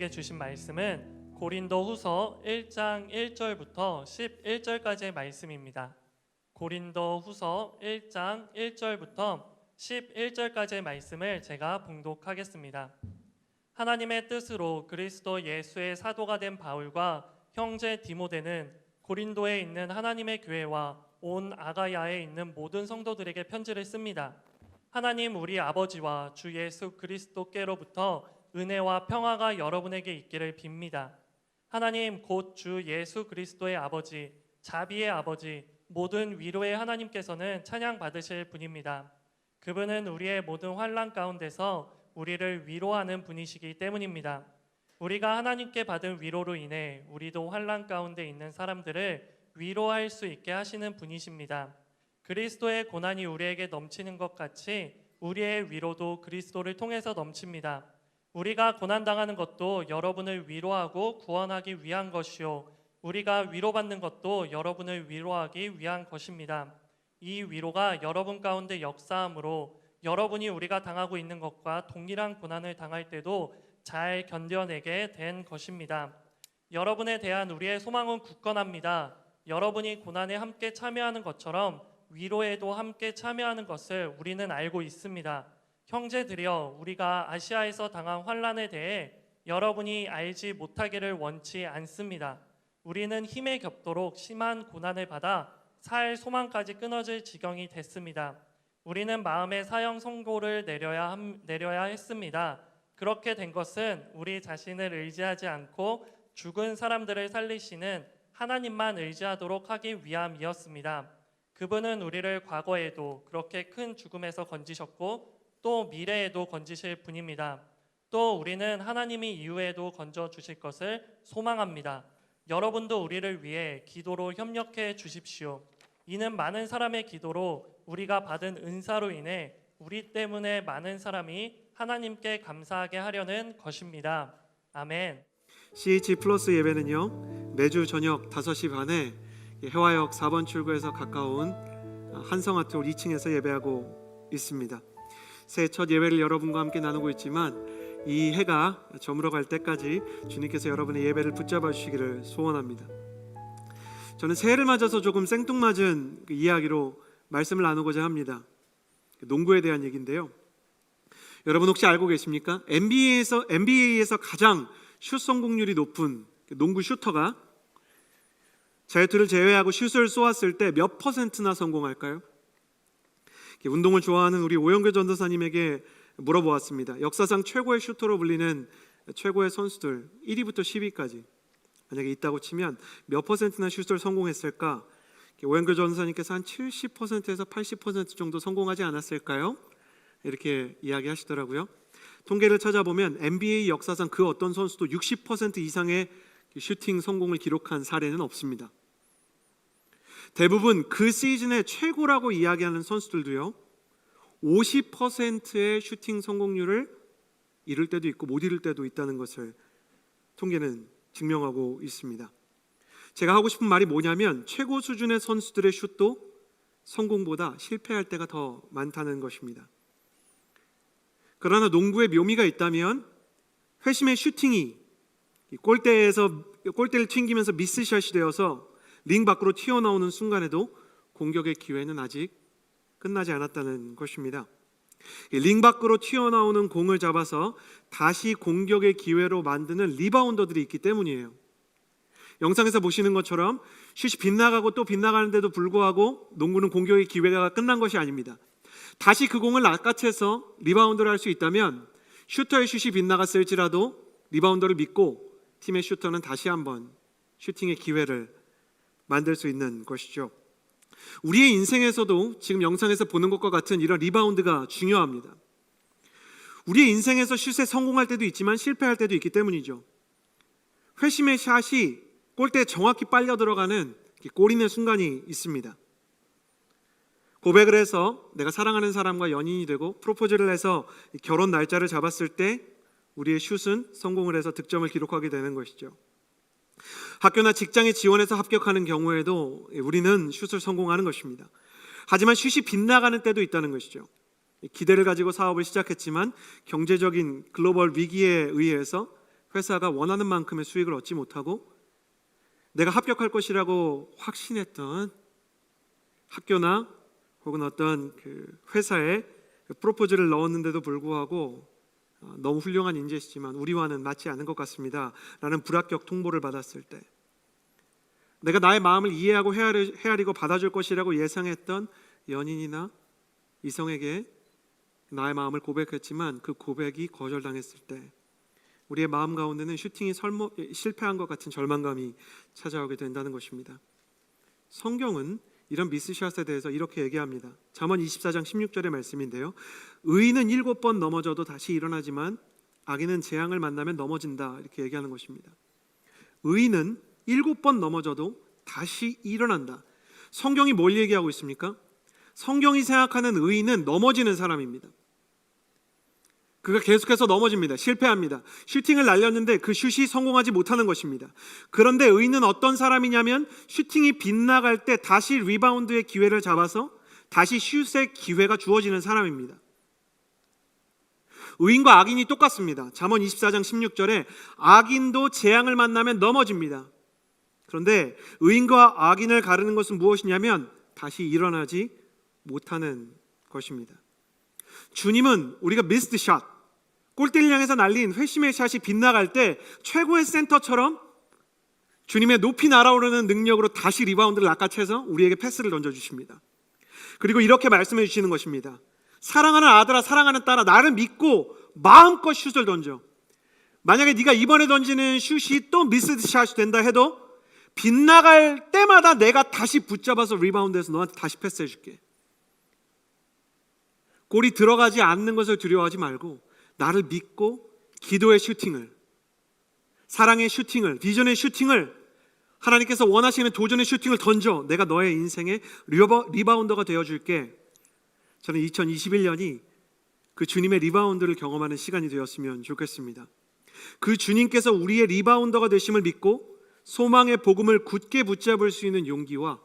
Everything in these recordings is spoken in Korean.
우리에게 주신 말씀은 고린도후서 1장 1절부터 11절까지의 말씀입니다. 고린도후서 1장 1절부터 11절까지의 말씀을 제가 봉독하겠습니다. 하나님의 뜻으로 그리스도 예수의 사도가 된 바울과 형제 디모데는 고린도에 있는 하나님의 교회와 온 아가야에 있는 모든 성도들에게 편지를 씁니다. 하나님 우리 아버지와 주 예수 그리스도께로부터 은혜와 평화가 여러분에게 있기를 빕니다. 하나님 곧 주 예수 그리스도의 아버지, 자비의 아버지, 모든 위로의 하나님께서는 찬양 받으실 분입니다. 그분은 우리의 모든 환난 가운데서 우리를 위로하는 분이시기 때문입니다. 우리가 하나님께 받은 위로로 인해 우리도 환난 가운데 있는 사람들을 위로할 수 있게 하시는 분이십니다. 그리스도의 고난이 우리에게 넘치는 것 같이 우리의 위로도 그리스도를 통해서 넘칩니다. 우리가 고난당하는 것도 여러분을 위로하고 구원하기 위한 것이요, 우리가 위로받는 것도 여러분을 위로하기 위한 것입니다. 이 위로가 여러분 가운데 역사함으로 여러분이 우리가 당하고 있는 것과 동일한 고난을 당할 때도 잘 견뎌내게 된 것입니다. 여러분에 대한 우리의 소망은 굳건합니다. 여러분이 고난에 함께 참여하는 것처럼 위로에도 함께 참여하는 것을 우리는 알고 있습니다. 형제들이여, 우리가 아시아에서 당한 환난에 대해 여러분이 알지 못하기를 원치 않습니다. 우리는 힘에 겹도록 심한 고난을 받아 살 소망까지 끊어질 지경이 됐습니다. 우리는 마음의 사형 선고를 내려야 했습니다. 그렇게 된 것은 우리 자신을 의지하지 않고 죽은 사람들을 살리시는 하나님만 의지하도록 하기 위함이었습니다. 그분은 우리를 과거에도 그렇게 큰 죽음에서 건지셨고 또 미래에도 건지실 분입니다. 또 우리는 하나님이 이후에도 건져주실 것을 소망합니다. 여러분도 우리를 위해 기도로 협력해 주십시오. 이는 많은 사람의 기도로 우리가 받은 은사로 인해 우리 때문에 많은 사람이 하나님께 감사하게 하려는 것입니다. 아멘. CH 플러스 예배는요, 매주 저녁 5시 반에 해화역 4번 출구에서 가까운 한성아트홀 2층에서 예배하고 있습니다. 새해 첫 예배를 여러분과 함께 나누고 있지만 이 해가 저물어갈 때까지 주님께서 여러분의 예배를 붙잡아 주시기를 소원합니다. 저는 새해를 맞아서 조금 생뚱맞은 이야기로 말씀을 나누고자 합니다. 농구에 대한 얘기인데요. 여러분 혹시 알고 계십니까? NBA에서 가장 슛 성공률이 높은 농구 슈터가 자유투를 제외하고 슛을 쏘았을 때 몇 퍼센트나 성공할까요? 운동을 좋아하는 우리 오영규 전도사님에게 물어보았습니다. 역사상 최고의 슈터로 불리는 최고의 선수들 1위부터 10위까지 만약에 있다고 치면 몇 퍼센트나 슛을 성공했을까? 오영규 전도사님께서 한 70%에서 80% 정도 성공하지 않았을까요? 이렇게 이야기하시더라고요. 통계를 찾아보면 NBA 역사상 그 어떤 선수도 60% 이상의 슈팅 성공을 기록한 사례는 없습니다. 대부분 그 시즌의 최고라고 이야기하는 선수들도요, 50%의 슈팅 성공률을 이룰 때도 있고 못 이룰 때도 있다는 것을 통계는 증명하고 있습니다. 제가 하고 싶은 말이 뭐냐면 최고 수준의 선수들의 슛도 성공보다 실패할 때가 더 많다는 것입니다. 그러나 농구의 묘미가 있다면 회심의 슈팅이 골대를 튕기면서 미스샷이 되어서 링 밖으로 튀어나오는 순간에도 공격의 기회는 아직 끝나지 않았다는 것입니다. 링 밖으로 튀어나오는 공을 잡아서 다시 공격의 기회로 만드는 리바운더들이 있기 때문이에요. 영상에서 보시는 것처럼 슛이 빗나가고 또 빗나가는데도 불구하고 농구는 공격의 기회가 끝난 것이 아닙니다. 다시 그 공을 낚아채서 리바운드를 할 수 있다면 슈터의 슛이 빗나갔을지라도 리바운더를 믿고 팀의 슈터는 다시 한번 슈팅의 기회를 만들 수 있는 것이죠. 우리의 인생에서도 지금 영상에서 보는 것과 같은 이런 리바운드가 중요합니다. 우리의 인생에서 슛에 성공할 때도 있지만 실패할 때도 있기 때문이죠. 회심의 샷이 골대에 정확히 빨려 들어가는 골인의 순간이 있습니다. 고백을 해서 내가 사랑하는 사람과 연인이 되고 프로포즈를 해서 결혼 날짜를 잡았을 때 우리의 슛은 성공을 해서 득점을 기록하게 되는 것이죠. 학교나 직장에 지원해서 합격하는 경우에도 우리는 슛을 성공하는 것입니다. 하지만 슛이 빗나가는 때도 있다는 것이죠. 기대를 가지고 사업을 시작했지만 경제적인 글로벌 위기에 의해서 회사가 원하는 만큼의 수익을 얻지 못하고 내가 합격할 것이라고 확신했던 학교나 혹은 어떤 그 회사에 프로포즈를 넣었는데도 불구하고 너무 훌륭한 인재시지만 우리와는 맞지 않은 것 같습니다 라는 불합격 통보를 받았을 때, 내가 나의 마음을 이해하고 헤아리고 받아줄 것이라고 예상했던 연인이나 이성에게 나의 마음을 고백했지만 그 고백이 거절당했을 때 우리의 마음 가운데는 슈팅이 실패한 것 같은 절망감이 찾아오게 된다는 것입니다. 성경은 이런 미스샷에 대해서 이렇게 얘기합니다. 잠언 24장 16절의 말씀인데요, 의인은 7번 넘어져도 다시 일어나지만 악인은 재앙을 만나면 넘어진다, 이렇게 얘기하는 것입니다. 의인은 7번 넘어져도 다시 일어난다. 성경이 뭘 얘기하고 있습니까? 성경이 생각하는 의인은 넘어지는 사람입니다. 그가 계속해서 넘어집니다. 실패합니다. 슈팅을 날렸는데 그 슛이 성공하지 못하는 것입니다. 그런데 의인은 어떤 사람이냐면 슈팅이 빗나갈 때 다시 리바운드의 기회를 잡아서 다시 슛의 기회가 주어지는 사람입니다. 의인과 악인이 똑같습니다. 잠언 24장 16절에 악인도 재앙을 만나면 넘어집니다. 그런데 의인과 악인을 가르는 것은 무엇이냐면 다시 일어나지 못하는 것입니다. 주님은 우리가 미스드 샷, 골대를 향해서 날린 회심의 샷이 빗나갈 때 최고의 센터처럼 주님의 높이 날아오르는 능력으로 다시 리바운드를 낚아채서 우리에게 패스를 던져주십니다. 그리고 이렇게 말씀해 주시는 것입니다. 사랑하는 아들아, 사랑하는 딸아, 나를 믿고 마음껏 슛을 던져. 만약에 네가 이번에 던지는 슛이 또 미스드 샷이 된다 해도 빗나갈 때마다 내가 다시 붙잡아서 리바운드해서 너한테 다시 패스해 줄게. 골이 들어가지 않는 것을 두려워하지 말고 나를 믿고 기도의 슈팅을, 사랑의 슈팅을, 비전의 슈팅을, 하나님께서 원하시는 도전의 슈팅을 던져. 내가 너의 인생의 리바운더가 되어줄게. 저는 2021년이 그 주님의 리바운드를 경험하는 시간이 되었으면 좋겠습니다. 그 주님께서 우리의 리바운더가 되심을 믿고 소망의 복음을 굳게 붙잡을 수 있는 용기와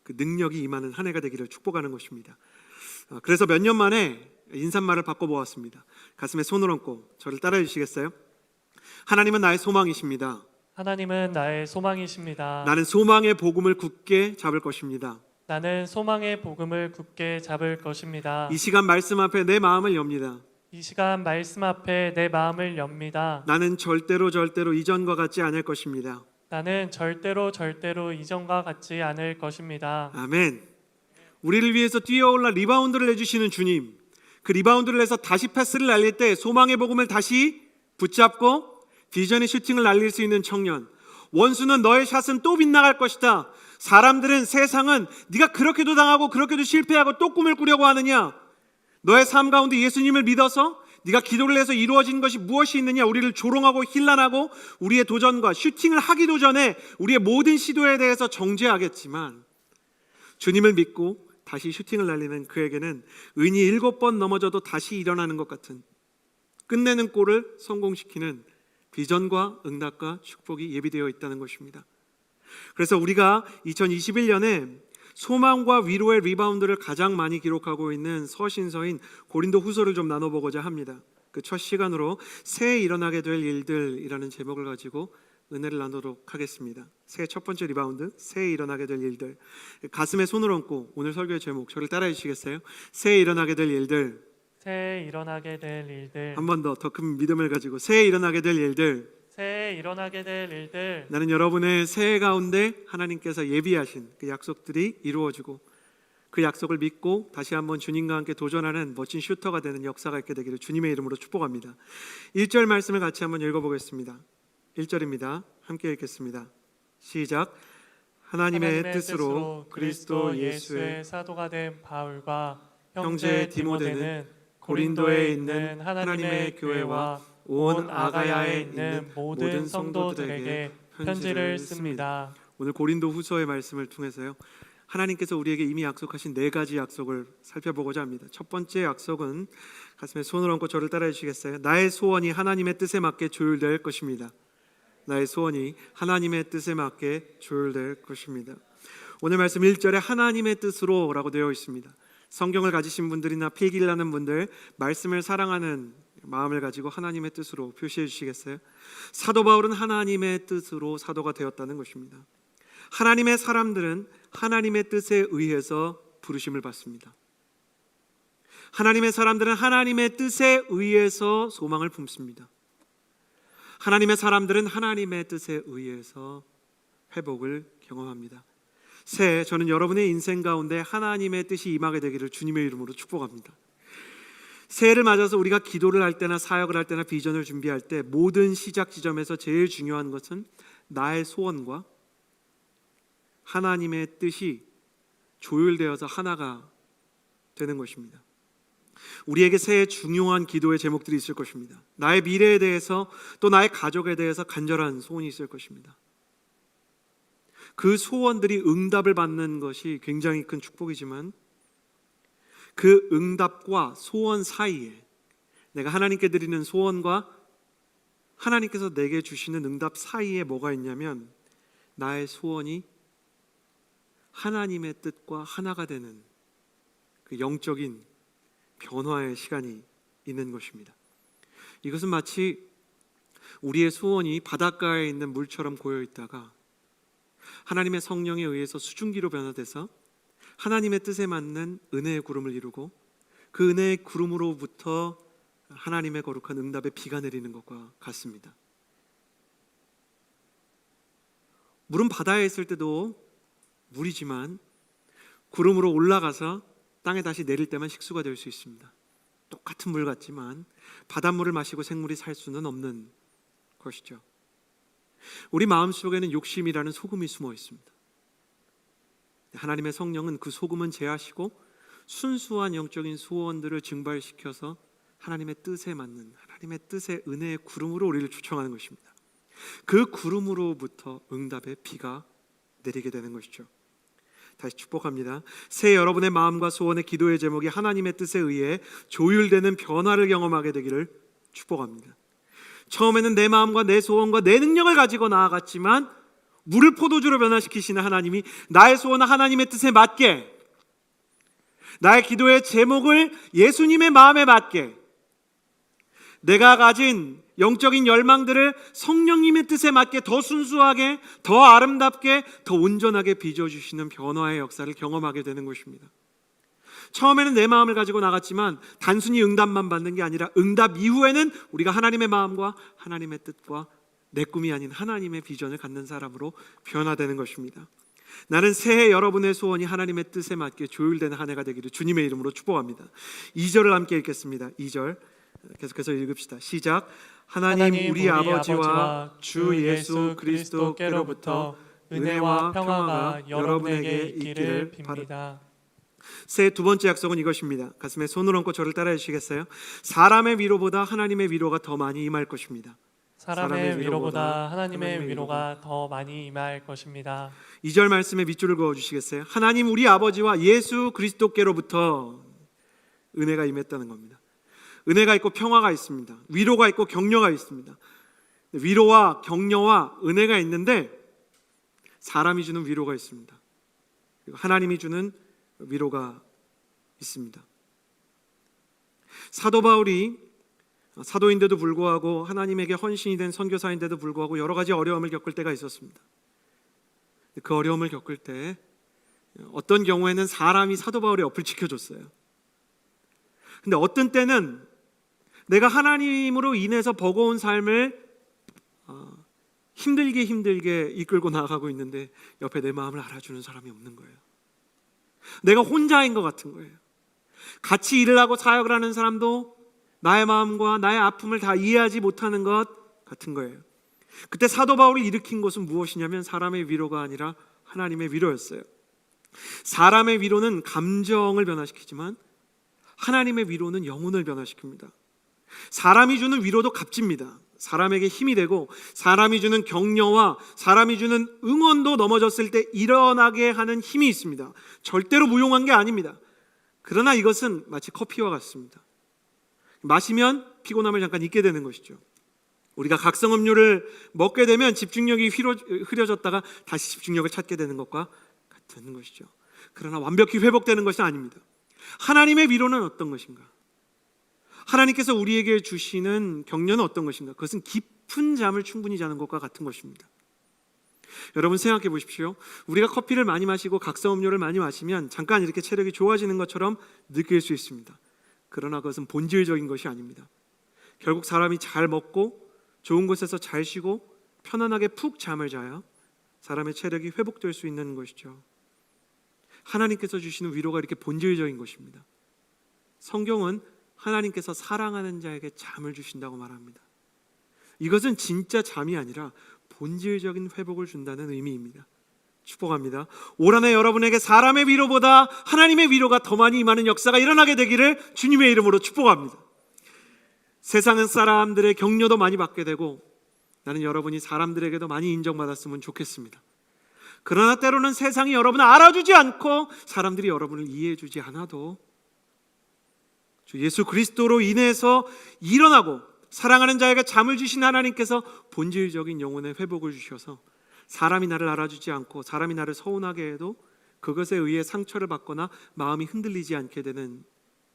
그 능력이 임하는 한 해가 되기를 축복하는 것입니다. 그래서 몇 년 만에 인사말을 바꿔보았습니다. 가슴에 손을 얹고 저를 따라해 주시겠어요? 하나님은 나의 소망이십니다. 하나님은 나의 소망이십니다. 나는 소망의 복음을 굳게 잡을 것입니다. 나는 소망의 복음을 굳게 잡을 것입니다. 이 시간 말씀 앞에 내 마음을 엽니다. 이 시간 말씀 앞에 내 마음을 엽니다. 나는 절대로 이전과 같지 않을 것입니다. 나는 절대로 이전과 같지 않을 것입니다. 아멘. 우리를 위해서 뛰어올라 리바운드를 내주시는 주님, 그 리바운드를 해서 다시 패스를 날릴 때 소망의 복음을 다시 붙잡고 비전의 슈팅을 날릴 수 있는 청년. 원수는 너의 샷은 또 빗나갈 것이다. 사람들은, 세상은 네가 그렇게도 당하고 그렇게도 실패하고 또 꿈을 꾸려고 하느냐? 너의 삶 가운데 예수님을 믿어서 네가 기도를 해서 이루어진 것이 무엇이 있느냐? 우리를 조롱하고 힐난하고 우리의 도전과 슈팅을 하기도 전에 우리의 모든 시도에 대해서 정죄하겠지만 주님을 믿고 다시 슈팅을 날리는 그에게는 의인이 7번 넘어져도 다시 일어나는 것 같은 끝내는 골을 성공시키는 비전과 응답과 축복이 예비되어 있다는 것입니다. 그래서 우리가 2021년에 소망과 위로의 리바운드를 가장 많이 기록하고 있는 서신서인 고린도 후서를 좀 나눠보고자 합니다. 그 첫 시간으로 새해 일어나게 될 일들이라는 제목을 가지고 은혜를 나누도록 하겠습니다. 새해 첫 번째 리바운드, 새해 일어나게 될 일들. 가슴에 손을 얹고 오늘 설교의 제목 저를 따라해 주시겠어요? 새해 일어나게 될 일들. 새해 일어나게 될 일들. 한 번 더 큰 믿음을 가지고 새해 일어나게 될 일들. 새해 일어나게 될 일들. 나는 여러분의 새해 가운데 하나님께서 예비하신 그 약속들이 이루어지고 그 약속을 믿고 다시 한번 주님과 함께 도전하는 멋진 슈터가 되는 역사가 있게 되기를 주님의 이름으로 축복합니다. 1절 말씀을 같이 한번 읽어보겠습니다. 1절입니다. 함께 읽겠습니다. 시작. 하나님의 뜻으로 그리스도 예수의 사도가 된 바울과 형제 디모데는 고린도에 있는 하나님의 교회와 온 아가야에 있는 모든 성도들에게 편지를 씁니다. 오늘 고린도 후서의 말씀을 통해서요, 하나님께서 우리에게 이미 약속하신 4가지 약속을 살펴보고자 합니다. 첫 번째 약속은 가슴에 손을 얹고 저를 따라해 주시겠어요? 나의 소원이 하나님의 뜻에 맞게 조율될 것입니다. 나의 소원이 하나님의 뜻에 맞게 조율될 것입니다. 오늘 말씀 1절에 하나님의 뜻으로 라고 되어 있습니다. 성경을 가지신 분들이나 필기를 하는 분들, 말씀을 사랑하는 마음을 가지고 하나님의 뜻으로 표시해 주시겠어요? 사도 바울은 하나님의 뜻으로 사도가 되었다는 것입니다. 하나님의 사람들은 하나님의 뜻에 의해서 부르심을 받습니다. 하나님의 사람들은 하나님의 뜻에 의해서 소망을 품습니다. 하나님의 사람들은 하나님의 뜻에 의해서 회복을 경험합니다. 새해 저는 여러분의 인생 가운데 하나님의 뜻이 임하게 되기를 주님의 이름으로 축복합니다. 새해를 맞아서 우리가 기도를 할 때나 사역을 할 때나 비전을 준비할 때 모든 시작 지점에서 제일 중요한 것은 나의 소원과 하나님의 뜻이 조율되어서 하나가 되는 것입니다. 우리에게 새해 중요한 기도의 제목들이 있을 것입니다. 나의 미래에 대해서 또 나의 가족에 대해서 간절한 소원이 있을 것입니다. 그 소원들이 응답을 받는 것이 굉장히 큰 축복이지만 그 응답과 소원 사이에 내가 하나님께 드리는 소원과 하나님께서 내게 주시는 응답 사이에 뭐가 있냐면 나의 소원이 하나님의 뜻과 하나가 되는 그 영적인 변화의 시간이 있는 것입니다. 이것은 마치 우리의 소원이 바닷가에 있는 물처럼 고여 있다가 하나님의 성령에 의해서 수증기로 변화돼서 하나님의 뜻에 맞는 은혜의 구름을 이루고 그 은혜의 구름으로부터 하나님의 거룩한 응답의 비가 내리는 것과 같습니다. 물은 바다에 있을 때도 물이지만 구름으로 올라가서 땅에 다시 내릴 때만 식수가 될 수 있습니다. 똑같은 물 같지만 바닷물을 마시고 생물이 살 수는 없는 것이죠. 우리 마음속에는 욕심이라는 소금이 숨어 있습니다. 하나님의 성령은 그 소금은 제하시고 순수한 영적인 소원들을 증발시켜서 하나님의 뜻에 맞는 하나님의 뜻의 은혜의 구름으로 우리를 초청하는 것입니다. 그 구름으로부터 응답의 비가 내리게 되는 것이죠. 다시 축복합니다. 새해 여러분의 마음과 소원의 기도의 제목이 하나님의 뜻에 의해 조율되는 변화를 경험하게 되기를 축복합니다. 처음에는 내 마음과 내 소원과 내 능력을 가지고 나아갔지만 물을 포도주로 변화시키시는 하나님이 나의 소원은 하나님의 뜻에 맞게, 나의 기도의 제목을 예수님의 마음에 맞게, 내가 가진 영적인 열망들을 성령님의 뜻에 맞게 더 순수하게, 더 아름답게, 더 온전하게 빚어주시는 변화의 역사를 경험하게 되는 것입니다. 처음에는 내 마음을 가지고 나갔지만 단순히 응답만 받는 게 아니라 응답 이후에는 우리가 하나님의 마음과 하나님의 뜻과 내 꿈이 아닌 하나님의 비전을 갖는 사람으로 변화되는 것입니다. 나는 새해 여러분의 소원이 하나님의 뜻에 맞게 조율되는 한 해가 되기를 주님의 이름으로 축복합니다. 2절을 함께 읽겠습니다. 2절 계속해서 읽읍시다. 시작. 하나님 우리 아버지와 주 예수 그리스도께로부터 은혜와 평화가 여러분에게 있기를 빕니다. 새해 두 번째 약속은 이것입니다. 가슴에 손을 얹고 저를 따라해 주시겠어요? 사람의 위로보다 하나님의 위로가 더 많이 임할 것입니다. 사람의 위로보다 하나님의 위로가 더 많이 임할 것입니다. 2절 말씀에 밑줄을 그어 주시겠어요? 하나님 우리 아버지와 예수 그리스도께로부터 은혜가 임했다는 겁니다. 은혜가 있고 평화가 있습니다. 위로가 있고 격려가 있습니다. 위로와 격려와 은혜가 있는데 사람이 주는 위로가 있습니다. 그리고 하나님이 주는 위로가 있습니다. 사도 바울이 사도인데도 불구하고 하나님에게 헌신이 된 선교사인데도 불구하고 여러 가지 어려움을 겪을 때가 있었습니다. 그 어려움을 겪을 때 어떤 경우에는 사람이 사도 바울의 옆을 지켜줬어요. 근데 어떤 때는 내가 하나님으로 인해서 버거운 삶을 힘들게 이끌고 나아가고 있는데 옆에 내 마음을 알아주는 사람이 없는 거예요. 내가 혼자인 것 같은 거예요. 같이 일을 하고 사역을 하는 사람도 나의 마음과 나의 아픔을 다 이해하지 못하는 것 같은 거예요. 그때 사도 바울이 일으킨 것은 무엇이냐면 사람의 위로가 아니라 하나님의 위로였어요. 사람의 위로는 감정을 변화시키지만 하나님의 위로는 영혼을 변화시킵니다. 사람이 주는 위로도 값집니다. 사람에게 힘이 되고 사람이 주는 격려와 사람이 주는 응원도 넘어졌을 때 일어나게 하는 힘이 있습니다. 절대로 무용한 게 아닙니다. 그러나 이것은 마치 커피와 같습니다. 마시면 피곤함을 잠깐 잊게 되는 것이죠. 우리가 각성 음료를 먹게 되면 집중력이 흐려졌다가 다시 집중력을 찾게 되는 것과 같은 것이죠. 그러나 완벽히 회복되는 것이 아닙니다. 하나님의 위로는 어떤 것인가? 하나님께서 우리에게 주시는 격려는 어떤 것인가? 그것은 깊은 잠을 충분히 자는 것과 같은 것입니다. 여러분 생각해 보십시오. 우리가 커피를 많이 마시고 각성음료를 많이 마시면 잠깐 이렇게 체력이 좋아지는 것처럼 느낄 수 있습니다. 그러나 그것은 본질적인 것이 아닙니다. 결국 사람이 잘 먹고 좋은 곳에서 잘 쉬고 편안하게 푹 잠을 자야 사람의 체력이 회복될 수 있는 것이죠. 하나님께서 주시는 위로가 이렇게 본질적인 것입니다. 성경은 하나님께서 사랑하는 자에게 잠을 주신다고 말합니다. 이것은 진짜 잠이 아니라 본질적인 회복을 준다는 의미입니다. 축복합니다. 올 한 해 여러분에게 사람의 위로보다 하나님의 위로가 더 많이 임하는 역사가 일어나게 되기를 주님의 이름으로 축복합니다. 세상은 사람들의 격려도 많이 받게 되고 나는 여러분이 사람들에게도 많이 인정받았으면 좋겠습니다. 그러나 때로는 세상이 여러분을 알아주지 않고 사람들이 여러분을 이해해주지 않아도 주 예수 그리스도로 인해서 일어나고 사랑하는 자에게 잠을 주신 하나님께서 본질적인 영혼의 회복을 주셔서 사람이 나를 알아주지 않고 사람이 나를 서운하게 해도 그것에 의해 상처를 받거나 마음이 흔들리지 않게 되는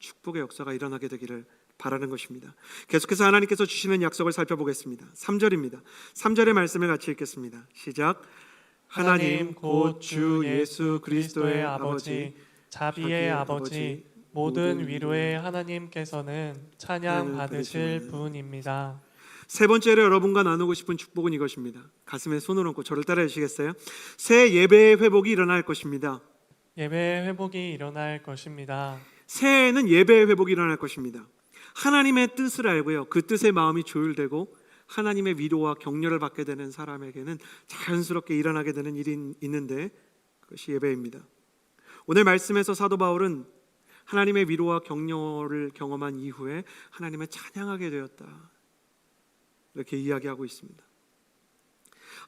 축복의 역사가 일어나게 되기를 바라는 것입니다. 계속해서 하나님께서 주시는 약속을 살펴보겠습니다. 3절입니다. 3절의 말씀을 같이 읽겠습니다. 시작. 하나님 곧 주 예수 그리스도의 아버지 자비의 아버지 모든 위로의 하나님께서는 찬양 받으실 분입니다. 세 번째로 여러분과 나누고 싶은 축복은 이것입니다. 가슴에 손을 얹고 저를 따라해 주시겠어요? 새 예배의 회복이 일어날 것입니다. 예배의 회복이 일어날 것입니다. 새해에는 예배의 회복이 일어날 것입니다. 하나님의 뜻을 알고요, 그 뜻에 마음이 조율되고 하나님의 위로와 격려를 받게 되는 사람에게는 자연스럽게 일어나게 되는 일이 있는데 그것이 예배입니다. 오늘 말씀에서 사도 바울은 하나님의 위로와 격려를 경험한 이후에 하나님을 찬양하게 되었다, 이렇게 이야기하고 있습니다.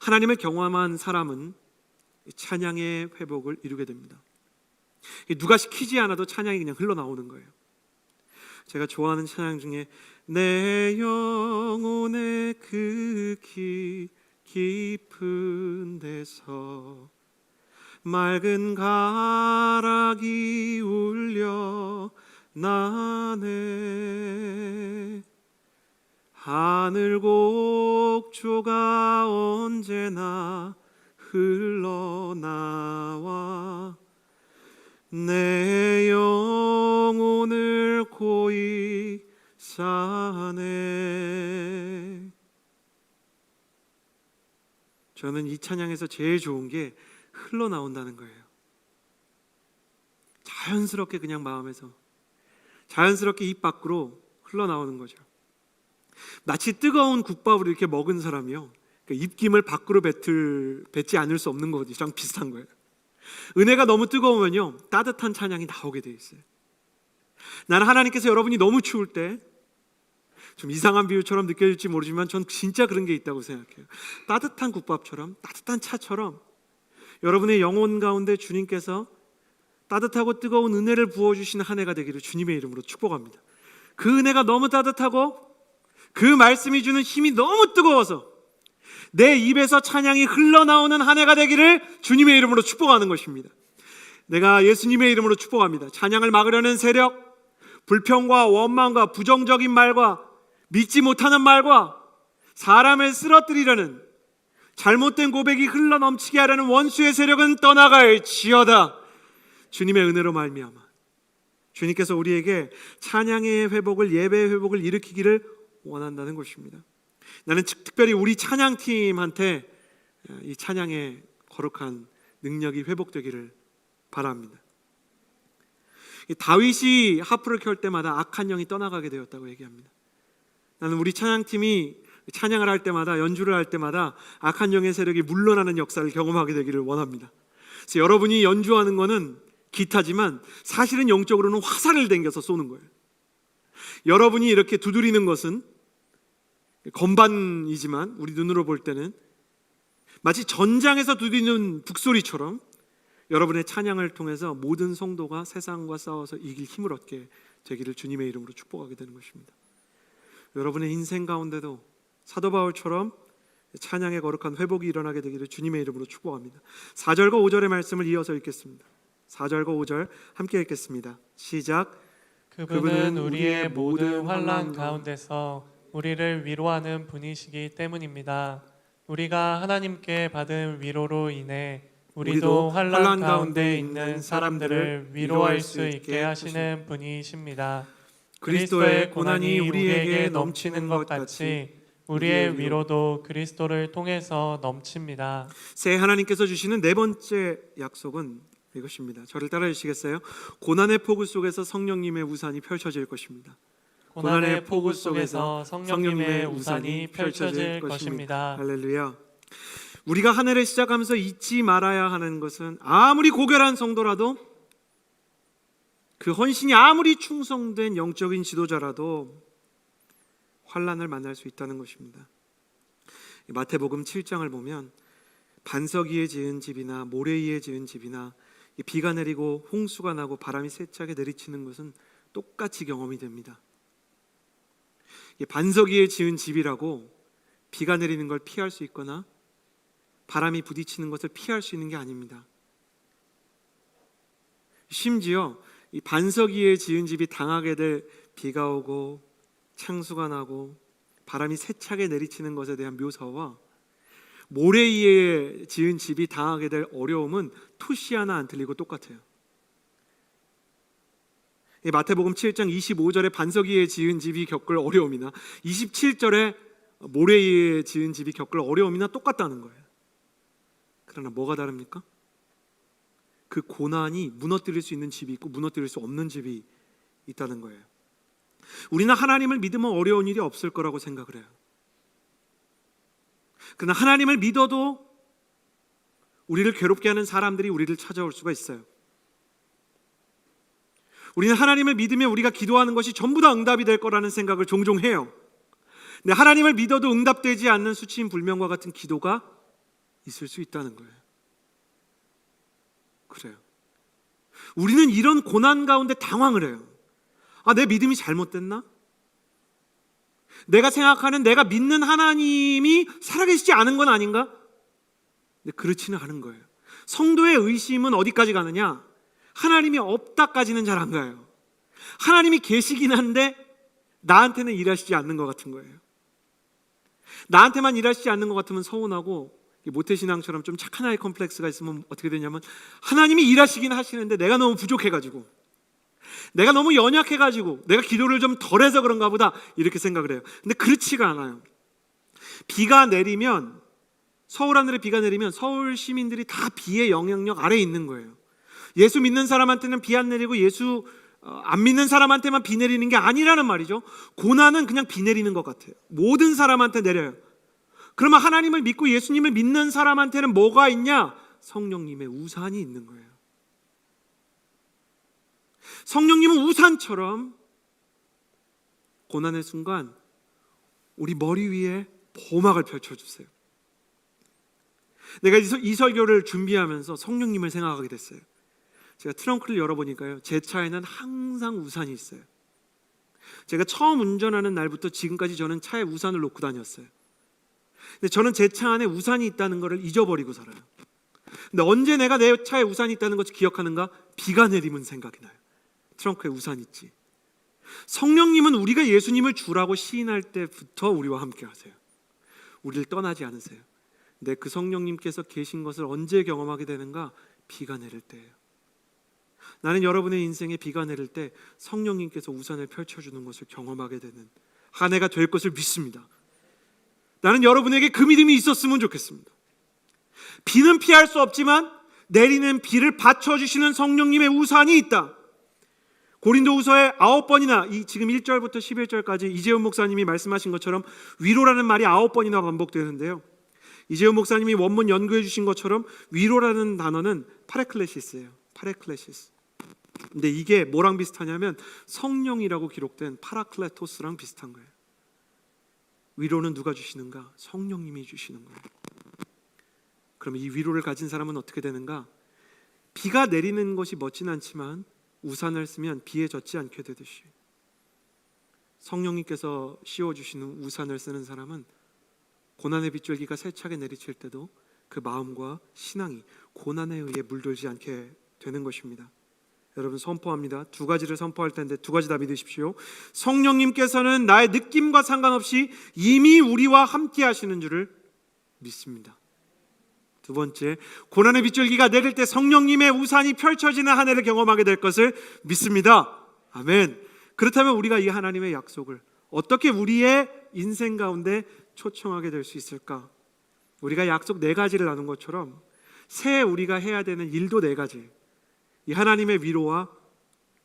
하나님을 경험한 사람은 찬양의 회복을 이루게 됩니다. 누가 시키지 않아도 찬양이 그냥 흘러나오는 거예요. 제가 좋아하는 찬양 중에 내 영혼의 그 깊은 데서 맑은 가락이 울려 나네, 하늘 곡조가 언제나 흘러나와 내 영혼을 고이 사네. 저는 이 찬양에서 제일 좋은 게 흘러나온다는 거예요. 자연스럽게 그냥 마음에서 자연스럽게 입 밖으로 흘러나오는 거죠. 마치 뜨거운 국밥을 이렇게 먹은 사람이요, 입김을 밖으로 뱉지 않을 수 없는 것이랑 비슷한 거예요. 은혜가 너무 뜨거우면요, 따뜻한 찬양이 나오게 돼 있어요. 나는 하나님께서 여러분이 너무 추울 때, 좀 이상한 비유처럼 느껴질지 모르지만 전 진짜 그런 게 있다고 생각해요. 따뜻한 국밥처럼, 따뜻한 차처럼 여러분의 영혼 가운데 주님께서 따뜻하고 뜨거운 은혜를 부어주시는 한 해가 되기를 주님의 이름으로 축복합니다. 그 은혜가 너무 따뜻하고 그 말씀이 주는 힘이 너무 뜨거워서 내 입에서 찬양이 흘러나오는 한 해가 되기를 주님의 이름으로 축복하는 것입니다. 내가 예수님의 이름으로 축복합니다. 찬양을 막으려는 세력, 불평과 원망과 부정적인 말과 믿지 못하는 말과 사람을 쓰러뜨리려는 잘못된 고백이 흘러넘치게 하려는 원수의 세력은 떠나갈지어다. 주님의 은혜로 말미암아 주님께서 우리에게 찬양의 회복을, 예배의 회복을 일으키기를 원한다는 것입니다. 나는 특별히 우리 찬양팀한테 이 찬양의 거룩한 능력이 회복되기를 바랍니다. 다윗이 하프를 켤 때마다 악한 영이 떠나가게 되었다고 얘기합니다. 나는 우리 찬양팀이 찬양을 할 때마다, 연주를 할 때마다 악한 영의 세력이 물러나는 역사를 경험하게 되기를 원합니다. 그래서 여러분이 연주하는 거는 기타지만 사실은 영적으로는 화살을 당겨서 쏘는 거예요. 여러분이 이렇게 두드리는 것은 건반이지만 우리 눈으로 볼 때는 마치 전장에서 두드리는 북소리처럼 여러분의 찬양을 통해서 모든 성도가 세상과 싸워서 이길 힘을 얻게 되기를 주님의 이름으로 축복하게 되는 것입니다. 여러분의 인생 가운데도 사도 바울처럼 찬양의 거룩한 회복이 일어나게 되기를 주님의 이름으로 축복합니다. 4절과 5절의 말씀을 이어서 읽겠습니다. 4절과 5절 함께 읽겠습니다. 시작. 그 그분은 우리의 모든 환난 가운데서 우리를 위로하는 분이시기 때문입니다. 우리가 하나님께 받은 위로로 인해 우리도 환난 가운데 있는 사람들을 위로할 수 있게 하시는 분이십니다. 그리스도의 고난이 우리에게 넘치는 것 같이 우리의 위로도 그리스도를 통해서 넘칩니다. 새 하나님께서 주시는 네 번째 약속은 이것입니다. 저를 따라 주시겠어요? 고난의 폭우 속에서 성령님의 우산이 펼쳐질 것입니다. 고난의 폭우 속에서 성령님의 우산이 펼쳐질 것입니다. 할렐루야. 우리가 한 해를 시작하면서 잊지 말아야 하는 것은 아무리 고결한 성도라도 그 헌신이 아무리 충성된 영적인 지도자라도 환난을 만날 수 있다는 것입니다. 마태복음 7장을 보면 반석 위에 지은 집이나 모래 위에 지은 집이나 비가 내리고 홍수가 나고 바람이 세차게 내리치는 것은 똑같이 경험이 됩니다. 반석 위에 지은 집이라고 비가 내리는 걸 피할 수 있거나 바람이 부딪히는 것을 피할 수 있는 게 아닙니다. 심지어 이 반석 위에 지은 집이 당하게 될 비가 오고 창수가 나고 바람이 세차게 내리치는 것에 대한 묘사와 모래 위에 지은 집이 당하게 될 어려움은 토시 하나 안 틀리고 똑같아요. 마태복음 7장 25절에 반석 위에 지은 집이 겪을 어려움이나 27절에 모래 위에 지은 집이 겪을 어려움이나 똑같다는 거예요. 그러나 뭐가 다릅니까? 그 고난이 무너뜨릴 수 있는 집이 있고 무너뜨릴 수 없는 집이 있다는 거예요. 우리는 하나님을 믿으면 어려운 일이 없을 거라고 생각을 해요. 그러나 하나님을 믿어도 우리를 괴롭게 하는 사람들이 우리를 찾아올 수가 있어요. 우리는 하나님을 믿으면 우리가 기도하는 것이 전부 다 응답이 될 거라는 생각을 종종 해요. 근데 하나님을 믿어도 응답되지 않는 수치인 불명과 같은 기도가 있을 수 있다는 거예요. 그래요. 우리는 이런 고난 가운데 당황을 해요. 내 믿음이 잘못됐나? 내가 생각하는 내가 믿는 하나님이 살아계시지 않은 건 아닌가? 근데 그렇지는 않은 거예요. 성도의 의심은 어디까지 가느냐? 하나님이 없다까지는 잘 안 가요. 하나님이 계시긴 한데 나한테는 일하시지 않는 것 같은 거예요. 나한테만 일하시지 않는 것 같으면 서운하고 모태신앙처럼 좀 착한 아이 컴플렉스가 있으면 어떻게 되냐면 하나님이 일하시긴 하시는데 내가 너무 부족해가지고 내가 너무 연약해가지고 내가 기도를 좀 덜해서 그런가 보다 이렇게 생각을 해요. 근데 그렇지가 않아요. 비가 내리면 서울 하늘에 비가 내리면 서울 시민들이 다 비의 영향력 아래에 있는 거예요. 예수 믿는 사람한테는 비 안 내리고 예수 안 믿는 사람한테만 비 내리는 게 아니라는 말이죠. 고난은 그냥 비 내리는 것 같아요. 모든 사람한테 내려요. 그러면 하나님을 믿고 예수님을 믿는 사람한테는 뭐가 있냐? 성령님의 우산이 있는 거예요. 성령님은 우산처럼 고난의 순간 우리 머리 위에 보막을 펼쳐주세요. 내가 이 설교를 준비하면서 성령님을 생각하게 됐어요. 제가 트렁크를 열어보니까요, 제 차에는 항상 우산이 있어요. 제가 처음 운전하는 날부터 지금까지 저는 차에 우산을 놓고 다녔어요. 근데 저는 제 차 안에 우산이 있다는 것을 잊어버리고 살아요. 근데 언제 내가 내 차에 우산이 있다는 것을 기억하는가? 비가 내리면 생각이 나요. 트렁크에 우산 있지. 성령님은 우리가 예수님을 주라고 시인할 때부터 우리와 함께 하세요. 우리를 떠나지 않으세요. 근데 그 성령님께서 계신 것을 언제 경험하게 되는가? 비가 내릴 때예요. 나는 여러분의 인생에 비가 내릴 때 성령님께서 우산을 펼쳐주는 것을 경험하게 되는 한 해가 될 것을 믿습니다. 나는 여러분에게 그 믿음이 있었으면 좋겠습니다. 비는 피할 수 없지만 내리는 비를 받쳐주시는 성령님의 우산이 있다. 고린도후서에 9번이나 지금 1절부터 11절까지 이재훈 목사님이 말씀하신 것처럼 위로라는 말이 9번이나 반복되는데요. 이재훈 목사님이 원문 연구해 주신 것처럼 위로라는 단어는 파라클레시스예요. 파라클레시스. 근데 이게 뭐랑 비슷하냐면 성령이라고 기록된 파라클레토스랑 비슷한 거예요. 위로는 누가 주시는가? 성령님이 주시는 거예요. 그러면 이 위로를 가진 사람은 어떻게 되는가? 비가 내리는 것이 멋진 않지만 우산을 쓰면 비에 젖지 않게 되듯이 성령님께서 씌워주시는 우산을 쓰는 사람은 고난의 빗줄기가 세차게 내리칠 때도 그 마음과 신앙이 고난에 의해 물들지 않게 되는 것입니다. 여러분 선포합니다. 두 가지를 선포할 텐데 두 가지 다 믿으십시오. 성령님께서는 나의 느낌과 상관없이 이미 우리와 함께 하시는 줄을 믿습니다. 두 번째, 고난의 빗줄기가 내릴 때 성령님의 우산이 펼쳐지는 한 해를 경험하게 될 것을 믿습니다. 아멘. 그렇다면 우리가 이 하나님의 약속을 어떻게 우리의 인생 가운데 초청하게 될 수 있을까? 우리가 약속 4가지를 나눈 것처럼 새해 우리가 해야 되는 일도 4가지, 이 하나님의 위로와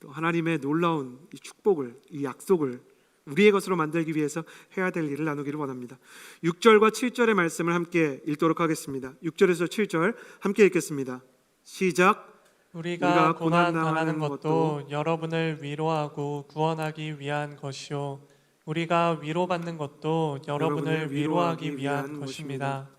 또 하나님의 놀라운 이 축복을, 이 약속을 우리의 것으로 만들기 위해서 해야 될 일을 나누기를 원합니다. 6절과 7절의 말씀을 함께 읽도록 하겠습니다. 6절에서 7절 함께 읽겠습니다. 시작. 우리가 고난 당하는 것도 여러분을 위로하고 구원하기 위한 것이요 우리가 위로받는 것도 여러분을 위로하기 위한 것입니다.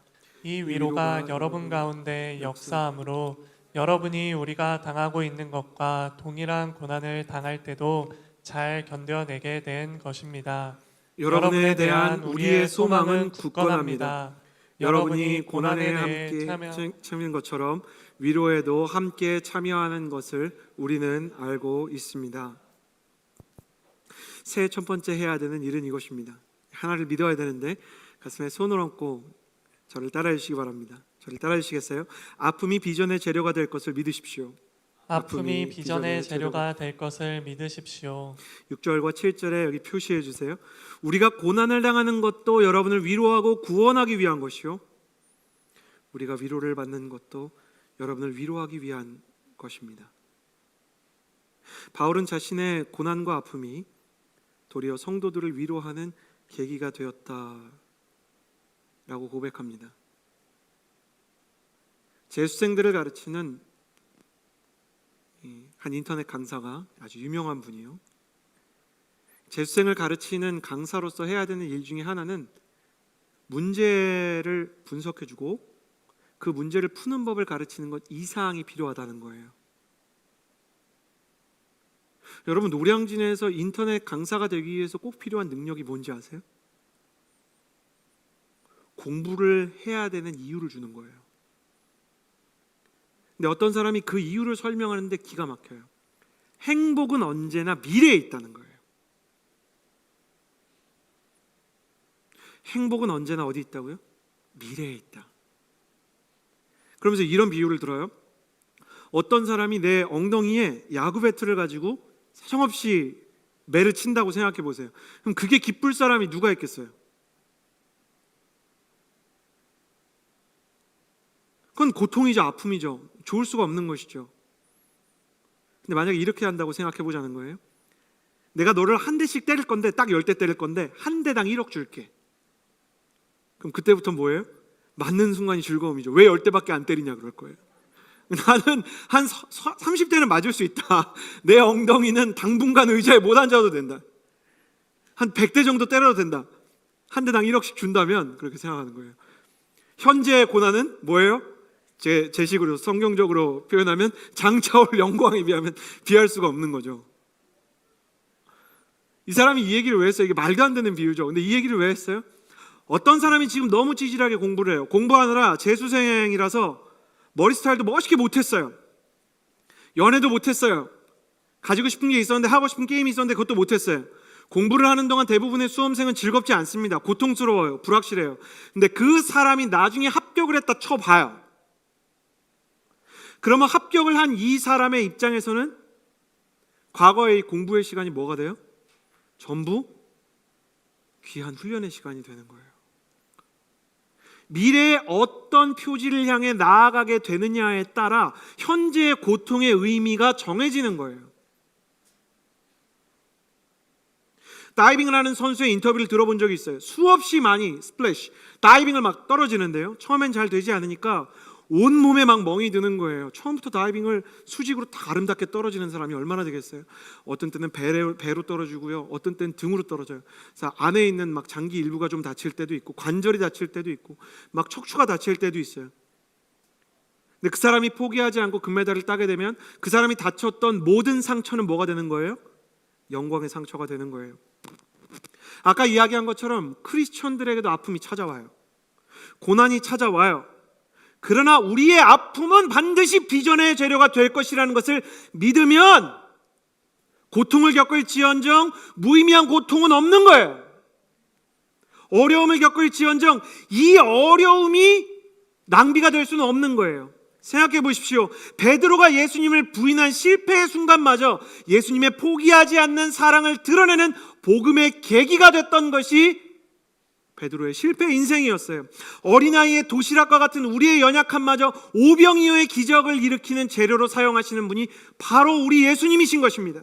이 위로가 여러분 가운데 역사하므로 여러분이 우리가 당하고 있는 것과 동일한 고난을 당할 때도 잘 견뎌내게 된 것입니다. 여러분에 대한 우리의 소망은 굳건합니다. 여러분이 고난에 함께 참여한 것처럼 위로에도 함께 참여하는 것을 우리는 알고 있습니다. 새해 첫 번째 해야 되는 일은 이것입니다. 하나를 믿어야 되는데 가슴에 손을 얹고 저를 따라해 주시기 바랍니다. 저를 따라해 주시겠어요? 아픔이 비전의 재료가 될 것을 믿으십시오. 아픔이 비전의 재료가 될 것을 믿으십시오. 6절과 7절에 여기 표시해 주세요. 우리가 고난을 당하는 것도 여러분을 위로하고 구원하기 위한 것이요 우리가 위로를 받는 것도 여러분을 위로하기 위한 것입니다. 바울은 자신의 고난과 아픔이 도리어 성도들을 위로하는 계기가 되었다라고 고백합니다. 재수생들을 가르치는 한 인터넷 강사가 아주 유명한 분이에요. 재수생을 가르치는 강사로서 해야 되는 일 중에 하나는 문제를 분석해주고 그 문제를 푸는 법을 가르치는 것 이상이 필요하다는 거예요. 여러분, 노량진에서 인터넷 강사가 되기 위해서 꼭 필요한 능력이 뭔지 아세요? 공부를 해야 되는 이유를 주는 거예요. 근데 어떤 사람이 그 이유를 설명하는데 기가 막혀요. 행복은 언제나 미래에 있다는 거예요. 행복은 언제나 어디 있다고요? 미래에 있다. 그러면서 이런 비유를 들어요. 어떤 사람이 내 엉덩이에 야구 배트를 가지고 사정없이 매를 친다고 생각해 보세요. 그럼 그게 기쁠 사람이 누가 있겠어요? 그건 고통이죠, 아픔이죠. 좋을 수가 없는 것이죠. 근데 만약에 이렇게 한다고 생각해 보자는 거예요. 내가 너를 한 대씩 때릴 건데 딱 10대 때릴 건데 한 대당 1억 줄게. 그럼 그때부터 뭐예요? 맞는 순간이 즐거움이죠. 왜 10대밖에 안 때리냐 그럴 거예요. 나는 한 30대는 맞을 수 있다. 내 엉덩이는 당분간 의자에 못 앉아도 된다. 한 100대 정도 때려도 된다. 한 대당 1억씩 준다면 그렇게 생각하는 거예요. 현재의 고난은 뭐예요? 제 식으로 성경적으로 표현하면 장차올 영광에 비할 수가 없는 거죠. 이 사람이 이 얘기를 왜 했어요? 이게 말도 안 되는 비유죠. 근데 이 얘기를 왜 했어요? 어떤 사람이 지금 너무 찌질하게 공부를 해요. 공부하느라 재수생이라서 머리 스타일도 멋있게 못했어요. 연애도 못했어요. 가지고 싶은 게 있었는데, 하고 싶은 게임이 있었는데 그것도 못했어요. 공부를 하는 동안 대부분의 수험생은 즐겁지 않습니다. 고통스러워요. 불확실해요. 근데 그 사람이 나중에 합격을 했다 쳐봐요. 그러면 합격을 한 이 사람의 입장에서는 과거의 공부의 시간이 뭐가 돼요? 전부 귀한 훈련의 시간이 되는 거예요. 미래에 어떤 표지를 향해 나아가게 되느냐에 따라 현재의 고통의 의미가 정해지는 거예요. 다이빙을 하는 선수의 인터뷰를 들어본 적이 있어요. 수없이 많이 스플래시, 다이빙을 막 떨어지는데요. 처음엔 잘 되지 않으니까 온몸에 막 멍이 드는 거예요. 처음부터 다이빙을 수직으로 다 아름답게 떨어지는 사람이 얼마나 되겠어요? 어떤 때는 배로 떨어지고요. 어떤 때는 등으로 떨어져요. 그래서 안에 있는 막 장기 일부가 좀 다칠 때도 있고, 관절이 다칠 때도 있고, 막 척추가 다칠 때도 있어요. 근데 그 사람이 포기하지 않고 금메달을 따게 되면 그 사람이 다쳤던 모든 상처는 뭐가 되는 거예요? 영광의 상처가 되는 거예요. 아까 이야기한 것처럼 크리스천들에게도 아픔이 찾아와요. 고난이 찾아와요. 그러나 우리의 아픔은 반드시 비전의 재료가 될 것이라는 것을 믿으면 고통을 겪을지언정 무의미한 고통은 없는 거예요. 어려움을 겪을지언정 이 어려움이 낭비가 될 수는 없는 거예요. 생각해 보십시오. 베드로가 예수님을 부인한 실패의 순간마저 예수님의 포기하지 않는 사랑을 드러내는 복음의 계기가 됐던 것이 베드로의 실패 인생이었어요. 어린아이의 도시락과 같은 우리의 연약함마저 오병이어의 기적을 일으키는 재료로 사용하시는 분이 바로 우리 예수님이신 것입니다.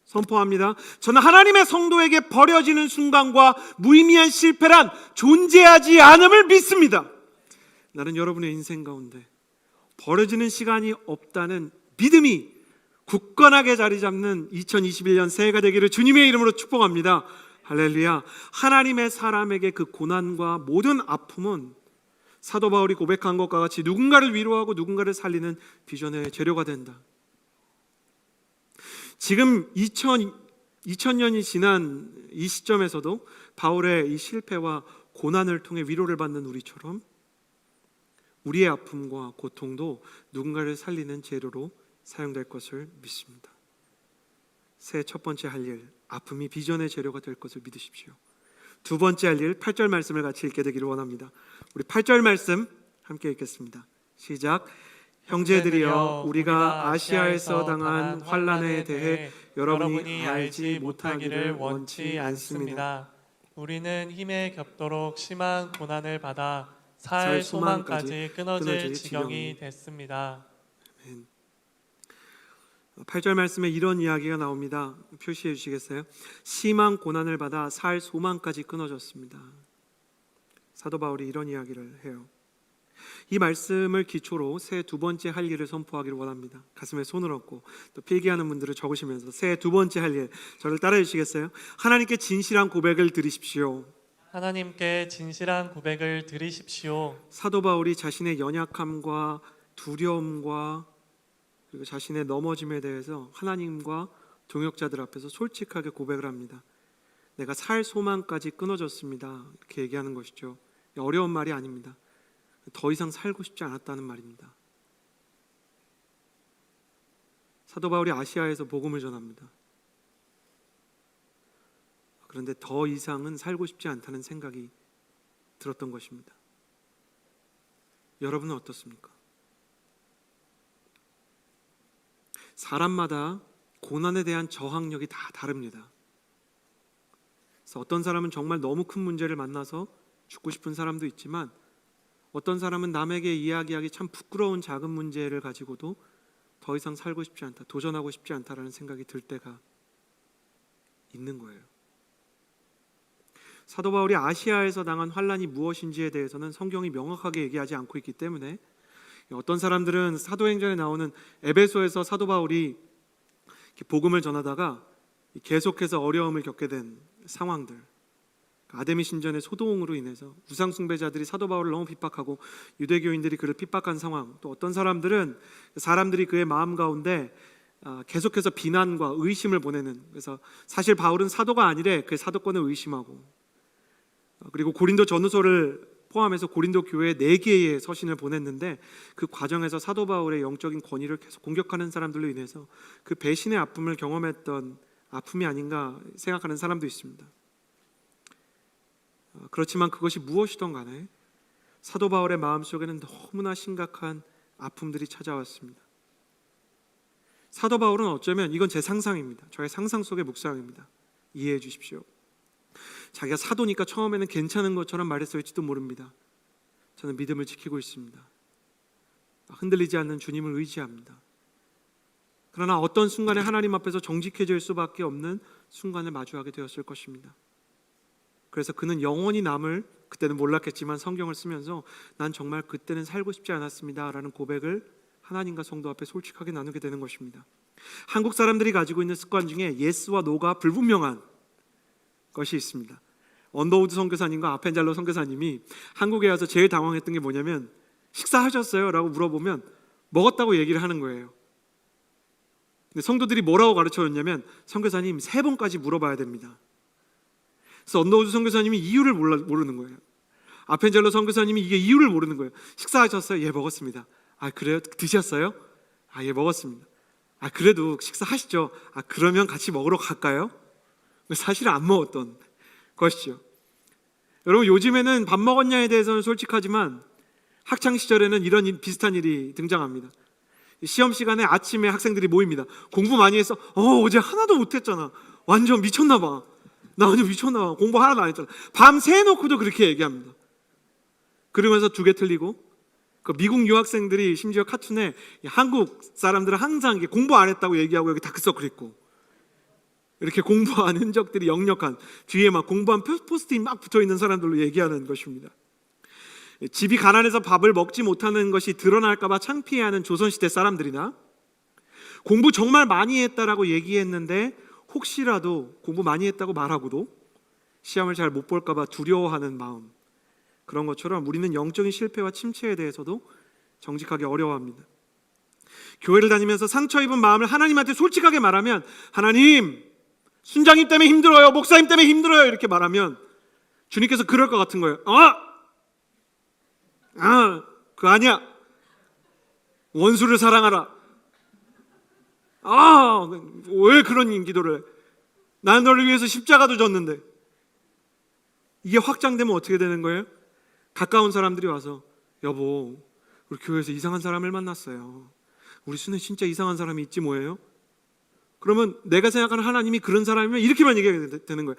선포합니다. 저는 하나님의 성도에게 버려지는 순간과 무의미한 실패란 존재하지 않음을 믿습니다. 나는 여러분의 인생 가운데 버려지는 시간이 없다는 믿음이 굳건하게 자리 잡는 2021년 새해가 되기를 주님의 이름으로 축복합니다. 할렐루야. 하나님의 사람에게 그 고난과 모든 아픔은 사도 바울이 고백한 것과 같이 누군가를 위로하고 누군가를 살리는 비전의 재료가 된다. 지금 2000년이 지난 이 시점에서도 바울의 이 실패와 고난을 통해 위로를 받는 우리처럼 우리의 아픔과 고통도 누군가를 살리는 재료로 사용될 것을 믿습니다. 새해 첫 번째 할 일, 아픔이 비전의 재료가 될 것을 믿으십시오. 두 번째 할 일, 8절 말씀을 같이 읽게 되기를 원합니다. 우리 8절 말씀 함께 읽겠습니다. 시작. 형제들이여, 우리가 아시아에서 당한 환난에 대해 여러분이 알지 못하기를 원치 않습니다. 우리는 힘에 겹도록 심한 고난을 받아 살 소망까지 끊어질 지경이 됐습니다. 8절 말씀에 이런 이야기가 나옵니다. 표시해 주시겠어요? 심한 고난을 받아 살 소망까지 끊어졌습니다. 사도 바울이 이런 이야기를 해요. 이 말씀을 기초로 새해 두 번째 할 일을 선포하기를 원합니다. 가슴에 손을 얹고 또 필기하는 분들을 적으시면서 새해 두 번째 할 일, 저를 따라해 주시겠어요? 하나님께 진실한 고백을 드리십시오. 하나님께 진실한 고백을 드리십시오. 사도 바울이 자신의 연약함과 두려움과 그리고 자신의 넘어짐에 대해서 하나님과 동역자들 앞에서 솔직하게 고백을 합니다. 내가 살 소망까지 끊어졌습니다. 이렇게 얘기하는 것이죠. 어려운 말이 아닙니다. 더 이상 살고 싶지 않았다는 말입니다. 사도 바울이 아시아에서 복음을 전합니다. 그런데 더 이상은 살고 싶지 않다는 생각이 들었던 것입니다. 여러분은 어떻습니까? 사람마다 고난에 대한 저항력이 다 다릅니다. 그래서 어떤 사람은 정말 너무 큰 문제를 만나서 죽고 싶은 사람도 있지만 어떤 사람은 남에게 이야기하기 참 부끄러운 작은 문제를 가지고도 더 이상 살고 싶지 않다, 도전하고 싶지 않다라는 생각이 들 때가 있는 거예요. 사도 바울이 아시아에서 당한 환난이 무엇인지에 대해서는 성경이 명확하게 얘기하지 않고 있기 때문에 어떤 사람들은 사도행전에 나오는 에베소에서 사도 바울이 복음을 전하다가 계속해서 어려움을 겪게 된 상황들, 아데미 신전의 소동으로 인해서 우상 숭배자들이 사도 바울을 너무 핍박하고 유대교인들이 그를 핍박한 상황, 또 어떤 사람들은 사람들이 그의 마음 가운데 계속해서 비난과 의심을 보내는, 그래서 사실 바울은 사도가 아니래 그 사도권을 의심하고, 그리고 고린도 전후서를 포함해서 고린도 교회에 4개의 서신을 보냈는데 그 과정에서 사도 바울의 영적인 권위를 계속 공격하는 사람들로 인해서 그 배신의 아픔을 경험했던 아픔이 아닌가 생각하는 사람도 있습니다. 그렇지만 그것이 무엇이든 간에 사도 바울의 마음속에는 너무나 심각한 아픔들이 찾아왔습니다. 사도 바울은 어쩌면 이건 제 상상입니다. 저의 상상 속의 묵상입니다. 이해해 주십시오. 자기가 사도니까 처음에는 괜찮은 것처럼 말했을지도 모릅니다. 저는 믿음을 지키고 있습니다. 흔들리지 않는 주님을 의지합니다. 그러나 어떤 순간에 하나님 앞에서 정직해질 수밖에 없는 순간을 마주하게 되었을 것입니다. 그래서 그는 영원히 남을, 그때는 몰랐겠지만 성경을 쓰면서 난 정말 그때는 살고 싶지 않았습니다 라는 고백을 하나님과 성도 앞에 솔직하게 나누게 되는 것입니다. 한국 사람들이 가지고 있는 습관 중에 예스와 노가 불분명한 것이 있습니다. 언더우드 선교사님과 아펜잘로 선교사님이 한국에 와서 제일 당황했던 게 뭐냐면 식사하셨어요? 라고 물어보면 먹었다고 얘기를 하는 거예요. 근데 성도들이 뭐라고 가르쳐줬냐면 선교사님 3번까지 물어봐야 됩니다. 그래서 언더우드 선교사님이 이유를 모르는 거예요. 아펜젤로 선교사님이 이게 이유를 모르는 거예요. 식사하셨어요? 예, 먹었습니다. 아, 그래요? 드셨어요? 아, 예, 먹었습니다. 아, 그래도 식사하시죠? 아, 그러면 같이 먹으러 갈까요? 사실은 안 먹었던 것이죠. 여러분, 요즘에는 밥 먹었냐에 대해서는 솔직하지만 학창 시절에는 이런 비슷한 일이 등장합니다. 시험 시간에 아침에 학생들이 모입니다. 공부 많이 했어? 어제 하나도 못했잖아. 완전 미쳤나 봐. 나 완전 미쳤나 봐. 공부 하나도 안 했잖아. 밤 새놓고도 그렇게 얘기합니다. 그러면서 두 개 틀리고, 그 미국 유학생들이 심지어 카툰에 한국 사람들은 항상 이게 공부 안 했다고 얘기하고 여기 다크서클 있고, 이렇게 공부한 흔적들이 역력한, 뒤에 막 공부한 포스트잇 막 붙어 있는 사람들로 얘기하는 것입니다. 집이 가난해서 밥을 먹지 못하는 것이 드러날까봐 창피해하는 조선시대 사람들이나, 공부 정말 많이 했다라고 얘기했는데 혹시라도 공부 많이 했다고 말하고도 시험을 잘 못 볼까봐 두려워하는 마음, 그런 것처럼 우리는 영적인 실패와 침체에 대해서도 정직하게 어려워합니다. 교회를 다니면서 상처 입은 마음을 하나님한테 솔직하게 말하면, 하나님, 순장님 때문에 힘들어요, 목사님 때문에 힘들어요, 이렇게 말하면 주님께서 그럴 것 같은 거예요. 그거 아니야. 원수를 사랑하라. 왜 그런 기도를 해? 난 너를 위해서 십자가도 졌는데. 이게 확장되면 어떻게 되는 거예요? 가까운 사람들이 와서, 여보, 우리 교회에서 이상한 사람을 만났어요. 우리 순에 진짜 이상한 사람이 있지 뭐예요? 그러면 내가 생각하는 하나님이 그런 사람이면 이렇게만 얘기하게 되는 거예요.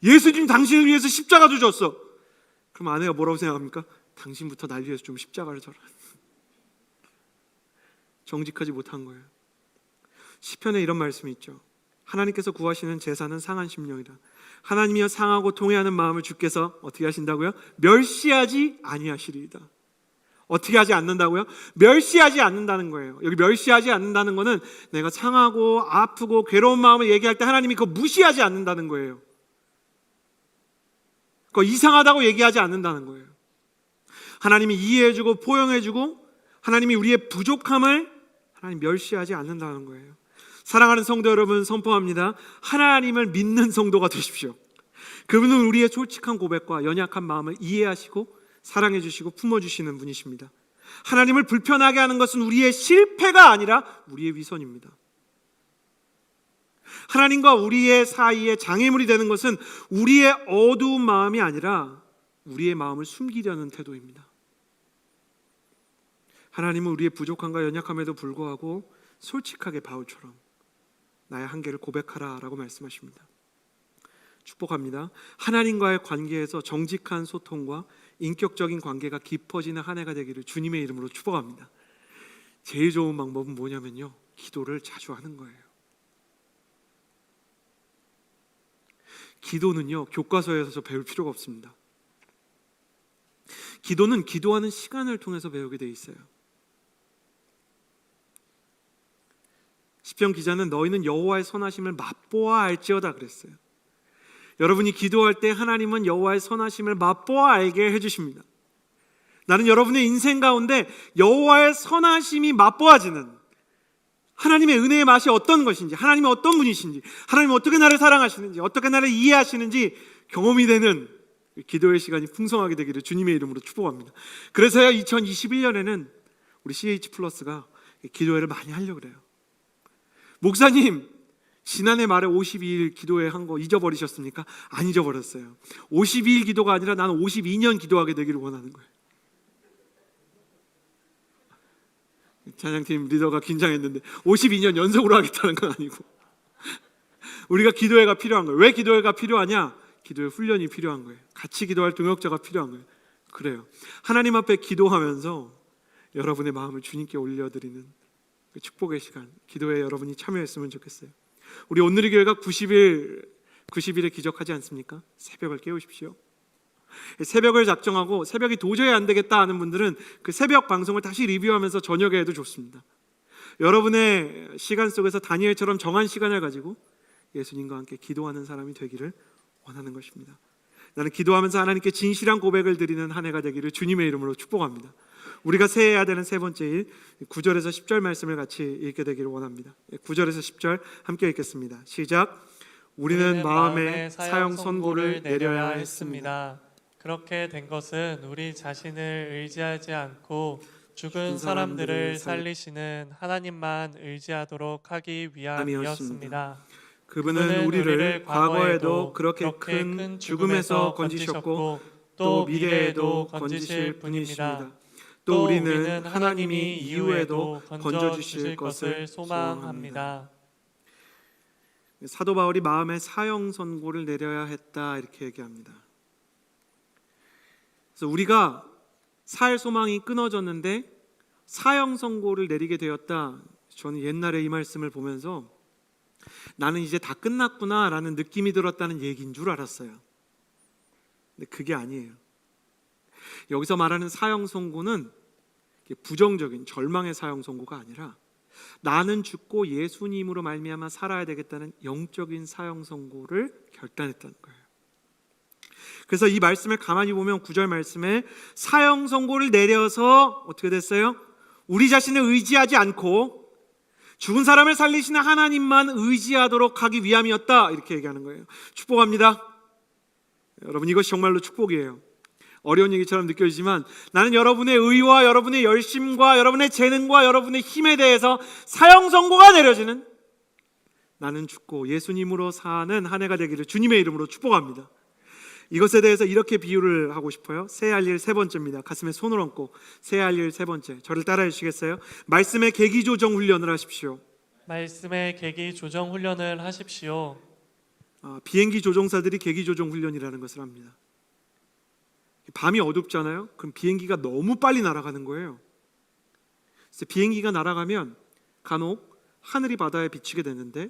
예수님 당신을 위해서 십자가도 졌어. 그럼 아내가 뭐라고 생각합니까? 당신부터 날 위해서 좀 십자가를 져라. 정직하지 못한 거예요. 시편에 이런 말씀이 있죠. 하나님께서 구하시는 제사는 상한 심령이다. 하나님이여 상하고 통회하는 마음을 주께서 어떻게 하신다고요? 멸시하지 아니하시리이다. 어떻게 하지 않는다고요? 멸시하지 않는다는 거예요. 여기 멸시하지 않는다는 거는 내가 상하고 아프고 괴로운 마음을 얘기할 때 하나님이 그거 무시하지 않는다는 거예요. 그거 이상하다고 얘기하지 않는다는 거예요. 하나님이 이해해주고 포용해주고 하나님이 우리의 부족함을 하나님 멸시하지 않는다는 거예요. 사랑하는 성도 여러분, 선포합니다. 하나님을 믿는 성도가 되십시오. 그분은 우리의 솔직한 고백과 연약한 마음을 이해하시고 사랑해 주시고 품어주시는 분이십니다. 하나님을 불편하게 하는 것은 우리의 실패가 아니라 우리의 위선입니다. 하나님과 우리의 사이에 장애물이 되는 것은 우리의 어두운 마음이 아니라 우리의 마음을 숨기려는 태도입니다. 하나님은 우리의 부족함과 연약함에도 불구하고 솔직하게 바울처럼 나의 한계를 고백하라 라고 말씀하십니다. 축복합니다. 하나님과의 관계에서 정직한 소통과 인격적인 관계가 깊어지는 한 해가 되기를 주님의 이름으로 축복합니다. 제일 좋은 방법은 뭐냐면요, 기도를 자주 하는 거예요. 기도는요, 교과서에서 배울 필요가 없습니다. 기도는 기도하는 시간을 통해서 배우게 돼 있어요. 시편 기자는 너희는 여호와의 선하심을 맛보아 알지어다 그랬어요. 여러분이 기도할 때 하나님은 여호와의 선하심을 맛보아 알게 해주십니다. 나는 여러분의 인생 가운데 여호와의 선하심이 맛보아지는, 하나님의 은혜의 맛이 어떤 것인지, 하나님이 어떤 분이신지, 하나님이 어떻게 나를 사랑하시는지, 어떻게 나를 이해하시는지 경험이 되는 기도의 시간이 풍성하게 되기를 주님의 이름으로 축복합니다. 그래서요, 2021년에는 우리 CH 플러스가 기도회를 많이 하려고 그래요. 목사님, 지난해 말에 52일 기도회 한 거 잊어버리셨습니까? 안 잊어버렸어요. 52일 기도가 아니라 나는 52년 기도하게 되기를 원하는 거예요. 찬양팀 리더가 긴장했는데 52년 연속으로 하겠다는 건 아니고 우리가 기도회가 필요한 거예요. 왜 기도회가 필요하냐? 기도회 훈련이 필요한 거예요. 같이 기도할 동역자가 필요한 거예요. 그래요. 하나님 앞에 기도하면서 여러분의 마음을 주님께 올려드리는 그 축복의 시간, 기도회에 여러분이 참여했으면 좋겠어요. 우리 온누리 교회가 90일에 기적하지 않습니까? 새벽을 깨우십시오. 새벽을 작정하고 새벽이 도저히 안 되겠다 하는 분들은 그 새벽 방송을 다시 리뷰하면서 저녁에 해도 좋습니다. 여러분의 시간 속에서 다니엘처럼 정한 시간을 가지고 예수님과 함께 기도하는 사람이 되기를 원하는 것입니다. 나는 기도하면서 하나님께 진실한 고백을 드리는 한 해가 되기를 주님의 이름으로 축복합니다. 우리가 새해해야 되는 세 번째 일, 9절에서 10절 말씀을 같이 읽게 되기를 원합니다. 9절에서 10절 함께 읽겠습니다. 시작. 우리는 마음에 사형 선고를 내려야 했습니다. 그렇게 된 것은 우리 자신을 의지하지 않고 죽은 사람들을 살리시는 하나님만 의지하도록 하기 위함이었습니다. 그분은 우리를 과거에도 그렇게 큰 죽음에서 건지셨고 또 미래에도 건지실 분이십니다. 또 우리는 하나님이 이후에도 건져주실 것을 소망합니다. 사도 바울이 마음에 사형 선고를 내려야 했다 이렇게 얘기합니다. 그래서 우리가 살 소망이 끊어졌는데 사형 선고를 내리게 되었다. 저는 옛날에 이 말씀을 보면서 나는 이제 다 끝났구나라는 느낌이 들었다는 얘기인 줄 알았어요. 근데 그게 아니에요. 여기서 말하는 사형 선고는 부정적인 절망의 사형 선고가 아니라 나는 죽고 예수님으로 말미암아 살아야 되겠다는 영적인 사형 선고를 결단했다는 거예요. 그래서 이 말씀을 가만히 보면 9절 말씀에 사형 선고를 내려서 어떻게 됐어요? 우리 자신을 의지하지 않고 죽은 사람을 살리시는 하나님만 의지하도록 하기 위함이었다 이렇게 얘기하는 거예요. 축복합니다. 여러분, 이것이 정말로 축복이에요. 어려운 얘기처럼 느껴지지만 나는 여러분의 의와 여러분의 열심과 여러분의 재능과 여러분의 힘에 대해서 사형 선고가 내려지는 나는 죽고 예수님으로 사는 한 해가 되기를 주님의 이름으로 축복합니다. 이것에 대해서 이렇게 비유를 하고 싶어요. 새할 일 세 번째입니다. 가슴에 손을 얹고 새할 일 세 번째, 저를 따라해 주시겠어요? 말씀의 계기 조정 훈련을 하십시오. 말씀의 계기 조정 훈련을 하십시오. 비행기 조종사들이 계기 조정 훈련이라는 것을 합니다. 밤이 어둡잖아요. 그럼 비행기가 너무 빨리 날아가는 거예요. 그래서 비행기가 날아가면 간혹 하늘이 바다에 비치게 되는데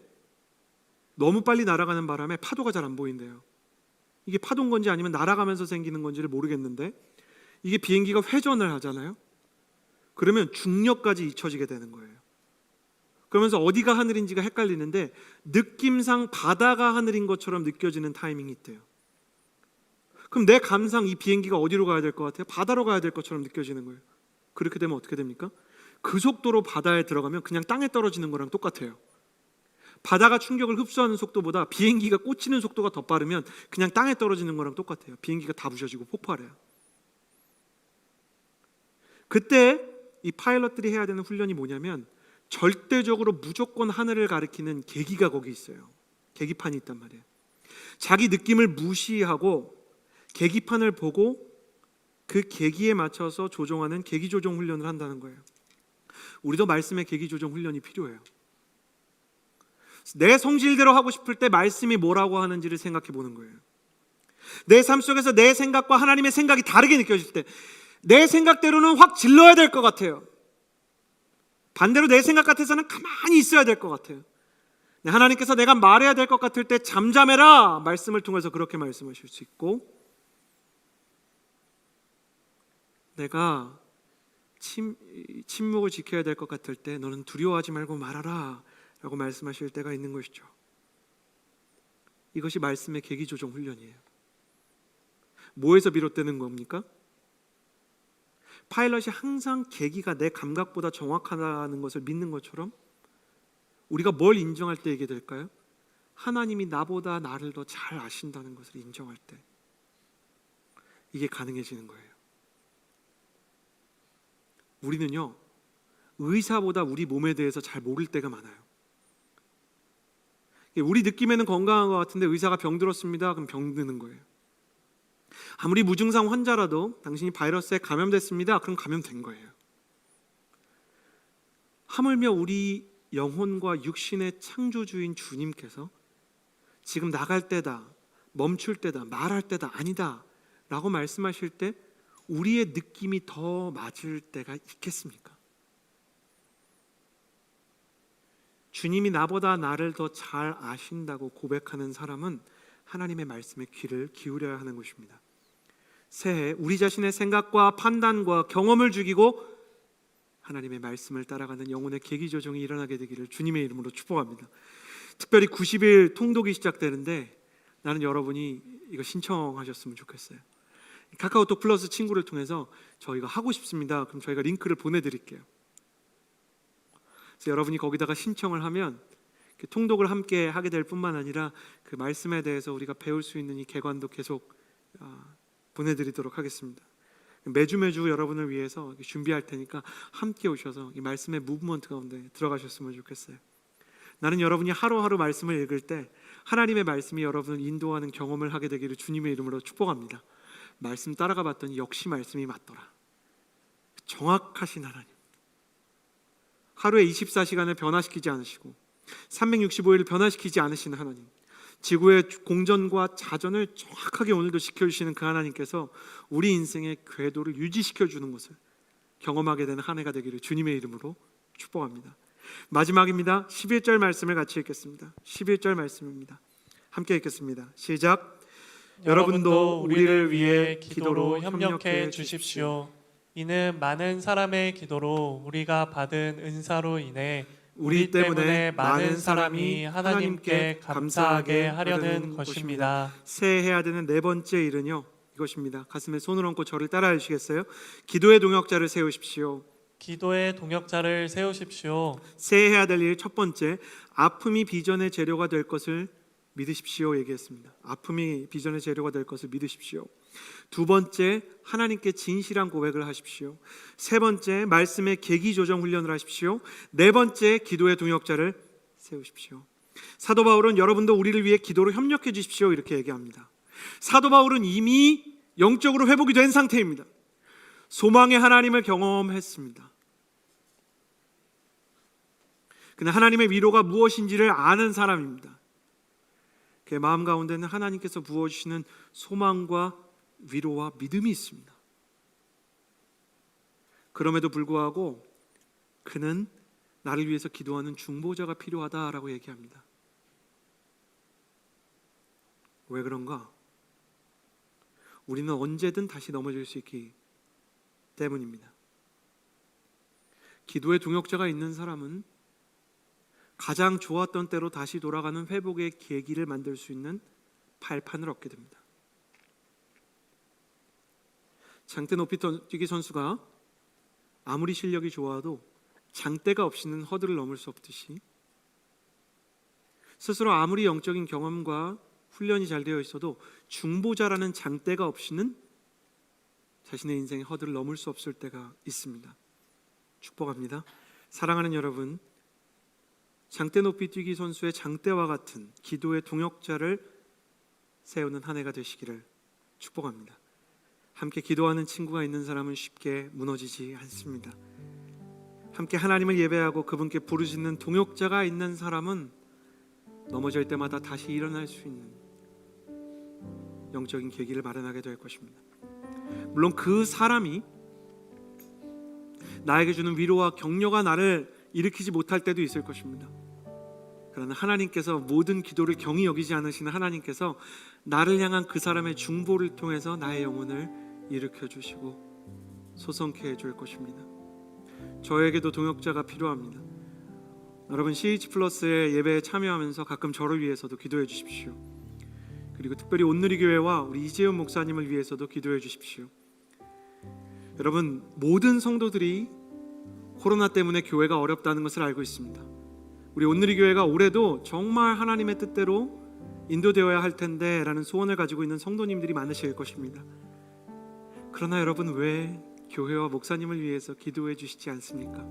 너무 빨리 날아가는 바람에 파도가 잘 안 보인대요. 이게 파도인 건지 아니면 날아가면서 생기는 건지를 모르겠는데 이게 비행기가 회전을 하잖아요. 그러면 중력까지 잊혀지게 되는 거예요. 그러면서 어디가 하늘인지가 헷갈리는데 느낌상 바다가 하늘인 것처럼 느껴지는 타이밍이 있대요. 그럼 내 감상 이 비행기가 어디로 가야 될 것 같아요? 바다로 가야 될 것처럼 느껴지는 거예요. 그렇게 되면 어떻게 됩니까? 그 속도로 바다에 들어가면 그냥 땅에 떨어지는 거랑 똑같아요. 바다가 충격을 흡수하는 속도보다 비행기가 꽂히는 속도가 더 빠르면 그냥 땅에 떨어지는 거랑 똑같아요. 비행기가 다 부셔지고 폭발해요. 그때 이 파일럿들이 해야 되는 훈련이 뭐냐면 절대적으로 무조건 하늘을 가리키는 계기가 거기 있어요. 계기판이 있단 말이에요. 자기 느낌을 무시하고 계기판을 보고 그 계기에 맞춰서 조종하는 계기 조정 훈련을 한다는 거예요. 우리도 말씀의 계기 조정 훈련이 필요해요. 내 성질대로 하고 싶을 때 말씀이 뭐라고 하는지를 생각해 보는 거예요. 내 삶 속에서 내 생각과 하나님의 생각이 다르게 느껴질 때 내 생각대로는 확 질러야 될 것 같아요. 반대로 내 생각 같아서는 가만히 있어야 될 것 같아요. 하나님께서 내가 말해야 될 것 같을 때 잠잠해라 말씀을 통해서 그렇게 말씀하실 수 있고, 내가 침묵을 지켜야 될 것 같을 때 너는 두려워하지 말고 말하라 라고 말씀하실 때가 있는 것이죠. 이것이 말씀의 계기 조정 훈련이에요. 뭐에서 비롯되는 겁니까? 파일럿이 항상 계기가 내 감각보다 정확하다는 것을 믿는 것처럼 우리가 뭘 인정할 때 이게 될까요? 하나님이 나보다 나를 더 잘 아신다는 것을 인정할 때 이게 가능해지는 거예요. 우리는요, 의사보다 우리 몸에 대해서 잘 모를 때가 많아요. 우리 느낌에는 건강한 것 같은데 의사가 병들었습니다. 그럼 병드는 거예요. 아무리 무증상 환자라도 당신이 바이러스에 감염됐습니다. 그럼 감염된 거예요. 하물며 우리 영혼과 육신의 창조주인 주님께서 지금 나갈 때다, 멈출 때다, 말할 때다, 아니다 라고 말씀하실 때 우리의 느낌이 더 맞을 때가 있겠습니까? 주님이 나보다 나를 더 잘 아신다고 고백하는 사람은 하나님의 말씀에 귀를 기울여야 하는 것입니다. 새해 우리 자신의 생각과 판단과 경험을 죽이고 하나님의 말씀을 따라가는 영혼의 계기 조정이 일어나게 되기를 주님의 이름으로 축복합니다. 특별히 90일 통독이 시작되는데 나는 여러분이 이거 신청하셨으면 좋겠어요. 카카오톡 플러스 친구를 통해서 저희가 하고 싶습니다. 그럼 저희가 링크를 보내드릴게요. 그래서 여러분이 거기다가 신청을 하면 통독을 함께 하게 될 뿐만 아니라 그 말씀에 대해서 우리가 배울 수 있는 이 개관도 계속 보내드리도록 하겠습니다. 매주 여러분을 위해서 준비할 테니까 함께 오셔서 이 말씀의 무브먼트 가운데 들어가셨으면 좋겠어요. 나는 여러분이 하루하루 말씀을 읽을 때 하나님의 말씀이 여러분을 인도하는 경험을 하게 되기를 주님의 이름으로 축복합니다. 말씀 따라가 봤더니 역시 말씀이 맞더라. 정확하신 하나님, 하루에 24시간을 변화시키지 않으시고 365일을 변화시키지 않으시는 하나님, 지구의 공전과 자전을 정확하게 오늘도 지켜주시는 그 하나님께서 우리 인생의 궤도를 유지시켜주는 것을 경험하게 되는 한 해가 되기를 주님의 이름으로 축복합니다. 마지막입니다. 11절 말씀을 같이 읽겠습니다. 11절 말씀입니다. 함께 읽겠습니다. 시작. 여러분도 우리를 위해 기도로 협력해 주십시오. 이는 많은 사람의 기도로 우리가 받은 은사로 인해 우리 때문에 많은 사람이 하나님께 감사하게 하려는 것입니다. 새해해야 되는 네 번째 일은요, 이것입니다. 가슴에 손을 얹고 저를 따라해 주시겠어요? 기도의 동역자를 세우십시오. 기도의 동역자를 세우십시오. 새해해야 될 일 첫 번째, 아픔이 비전의 재료가 될 것을 믿으십시오 얘기했습니다. 아픔이 비전의 재료가 될 것을 믿으십시오. 두 번째, 하나님께 진실한 고백을 하십시오. 세 번째, 말씀의 계기 조정 훈련을 하십시오. 네 번째, 기도의 동역자를 세우십시오. 사도 바울은 여러분도 우리를 위해 기도로 협력해 주십시오 이렇게 얘기합니다. 사도 바울은 이미 영적으로 회복이 된 상태입니다. 소망의 하나님을 경험했습니다. 그는 하나님의 위로가 무엇인지를 아는 사람입니다. 그의 마음 가운데는 하나님께서 부어주시는 소망과 위로와 믿음이 있습니다. 그럼에도 불구하고 그는 나를 위해서 기도하는 중보자가 필요하다라고 얘기합니다. 왜 그런가? 우리는 언제든 다시 넘어질 수 있기 때문입니다. 기도의 동역자가 있는 사람은 가장 좋았던 때로 다시 돌아가는 회복의 계기를 만들 수 있는 발판을 얻게 됩니다. 장대 높이 뛰기 선수가 아무리 실력이 좋아도 장대가 없이는 허들을 넘을 수 없듯이 스스로 아무리 영적인 경험과 훈련이 잘 되어 있어도 중보자라는 장대가 없이는 자신의 인생의 허들을 넘을 수 없을 때가 있습니다. 축복합니다. 사랑하는 여러분, 장대 높이 뛰기 선수의 장대와 같은 기도의 동역자를 세우는 한 해가 되시기를 축복합니다. 함께 기도하는 친구가 있는 사람은 쉽게 무너지지 않습니다. 함께 하나님을 예배하고 그분께 부르짖는 동역자가 있는 사람은 넘어질 때마다 다시 일어날 수 있는 영적인 계기를 마련하게 될 것입니다. 물론 그 사람이 나에게 주는 위로와 격려가 나를 일으키지 못할 때도 있을 것입니다. 그러나 하나님께서 모든 기도를 경히 여기지 않으시는 하나님께서 나를 향한 그 사람의 중보를 통해서 나의 영혼을 일으켜 주시고 소성케 해줄 것입니다. 저에게도 동역자가 필요합니다. 여러분, CH플러스의 예배에 참여하면서 가끔 저를 위해서도 기도해 주십시오. 그리고 특별히 온누리교회와 우리 이재훈 목사님을 위해서도 기도해 주십시오. 여러분, 모든 성도들이 코로나 때문에 교회가 어렵다는 것을 알고 있습니다. 우리 온누리교회가 올해도 정말 하나님의 뜻대로 인도되어야 할 텐데 라는 소원을 가지고 있는 성도님들이 많으실 것입니다. 그러나 여러분, 왜 교회와 목사님을 위해서 기도해 주시지 않습니까?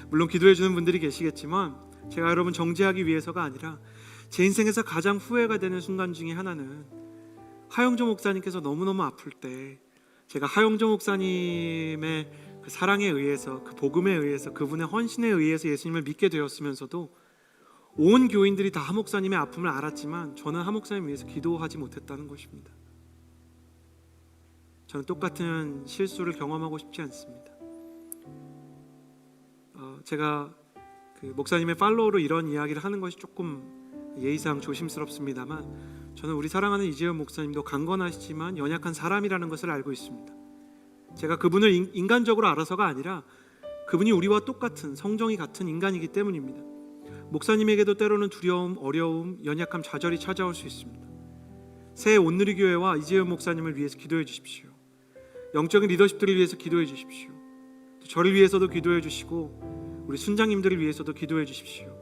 물론 기도해 주는 분들이 계시겠지만 제가 여러분 정죄하기 위해서가 아니라 제 인생에서 가장 후회가 되는 순간 중에 하나는 하영조 목사님께서 너무너무 아플 때 제가 하영조 목사님의 그 사랑에 의해서, 그 복음에 의해서, 그분의 헌신에 의해서 예수님을 믿게 되었으면서도 온 교인들이 다 하 목사님의 아픔을 알았지만 저는 하 목사님 위해서 기도하지 못했다는 것입니다. 저는 똑같은 실수를 경험하고 싶지 않습니다. 제가 그 목사님의 팔로우로 이런 이야기를 하는 것이 조금 예의상 조심스럽습니다만 저는 우리 사랑하는 이재훈 목사님도 강건하시지만 연약한 사람이라는 것을 알고 있습니다. 제가 그분을 인간적으로 알아서가 아니라 그분이 우리와 똑같은 성정이 같은 인간이기 때문입니다. 목사님에게도 때로는 두려움, 어려움, 연약함, 좌절이 찾아올 수 있습니다. 새해 온누리교회와 이재훈 목사님을 위해서 기도해 주십시오. 영적인 리더십들을 위해서 기도해 주십시오. 또 저를 위해서도 기도해 주시고 우리 순장님들을 위해서도 기도해 주십시오.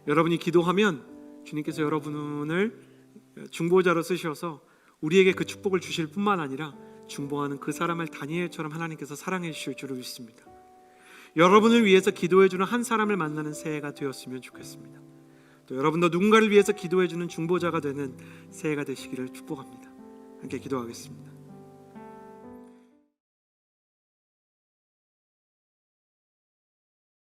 여러분이 기도하면 주님께서 여러분을 중보자로 쓰셔서 우리에게 그 축복을 주실 뿐만 아니라 중보하는 그 사람을 다니엘처럼 하나님께서 사랑해 주실 줄을 믿습니다. 여러분을 위해서 기도해 주는 한 사람을 만나는 새해가 되었으면 좋겠습니다. 또 여러분도 누군가를 위해서 기도해 주는 중보자가 되는 새해가 되시기를 축복합니다. 함께 기도하겠습니다.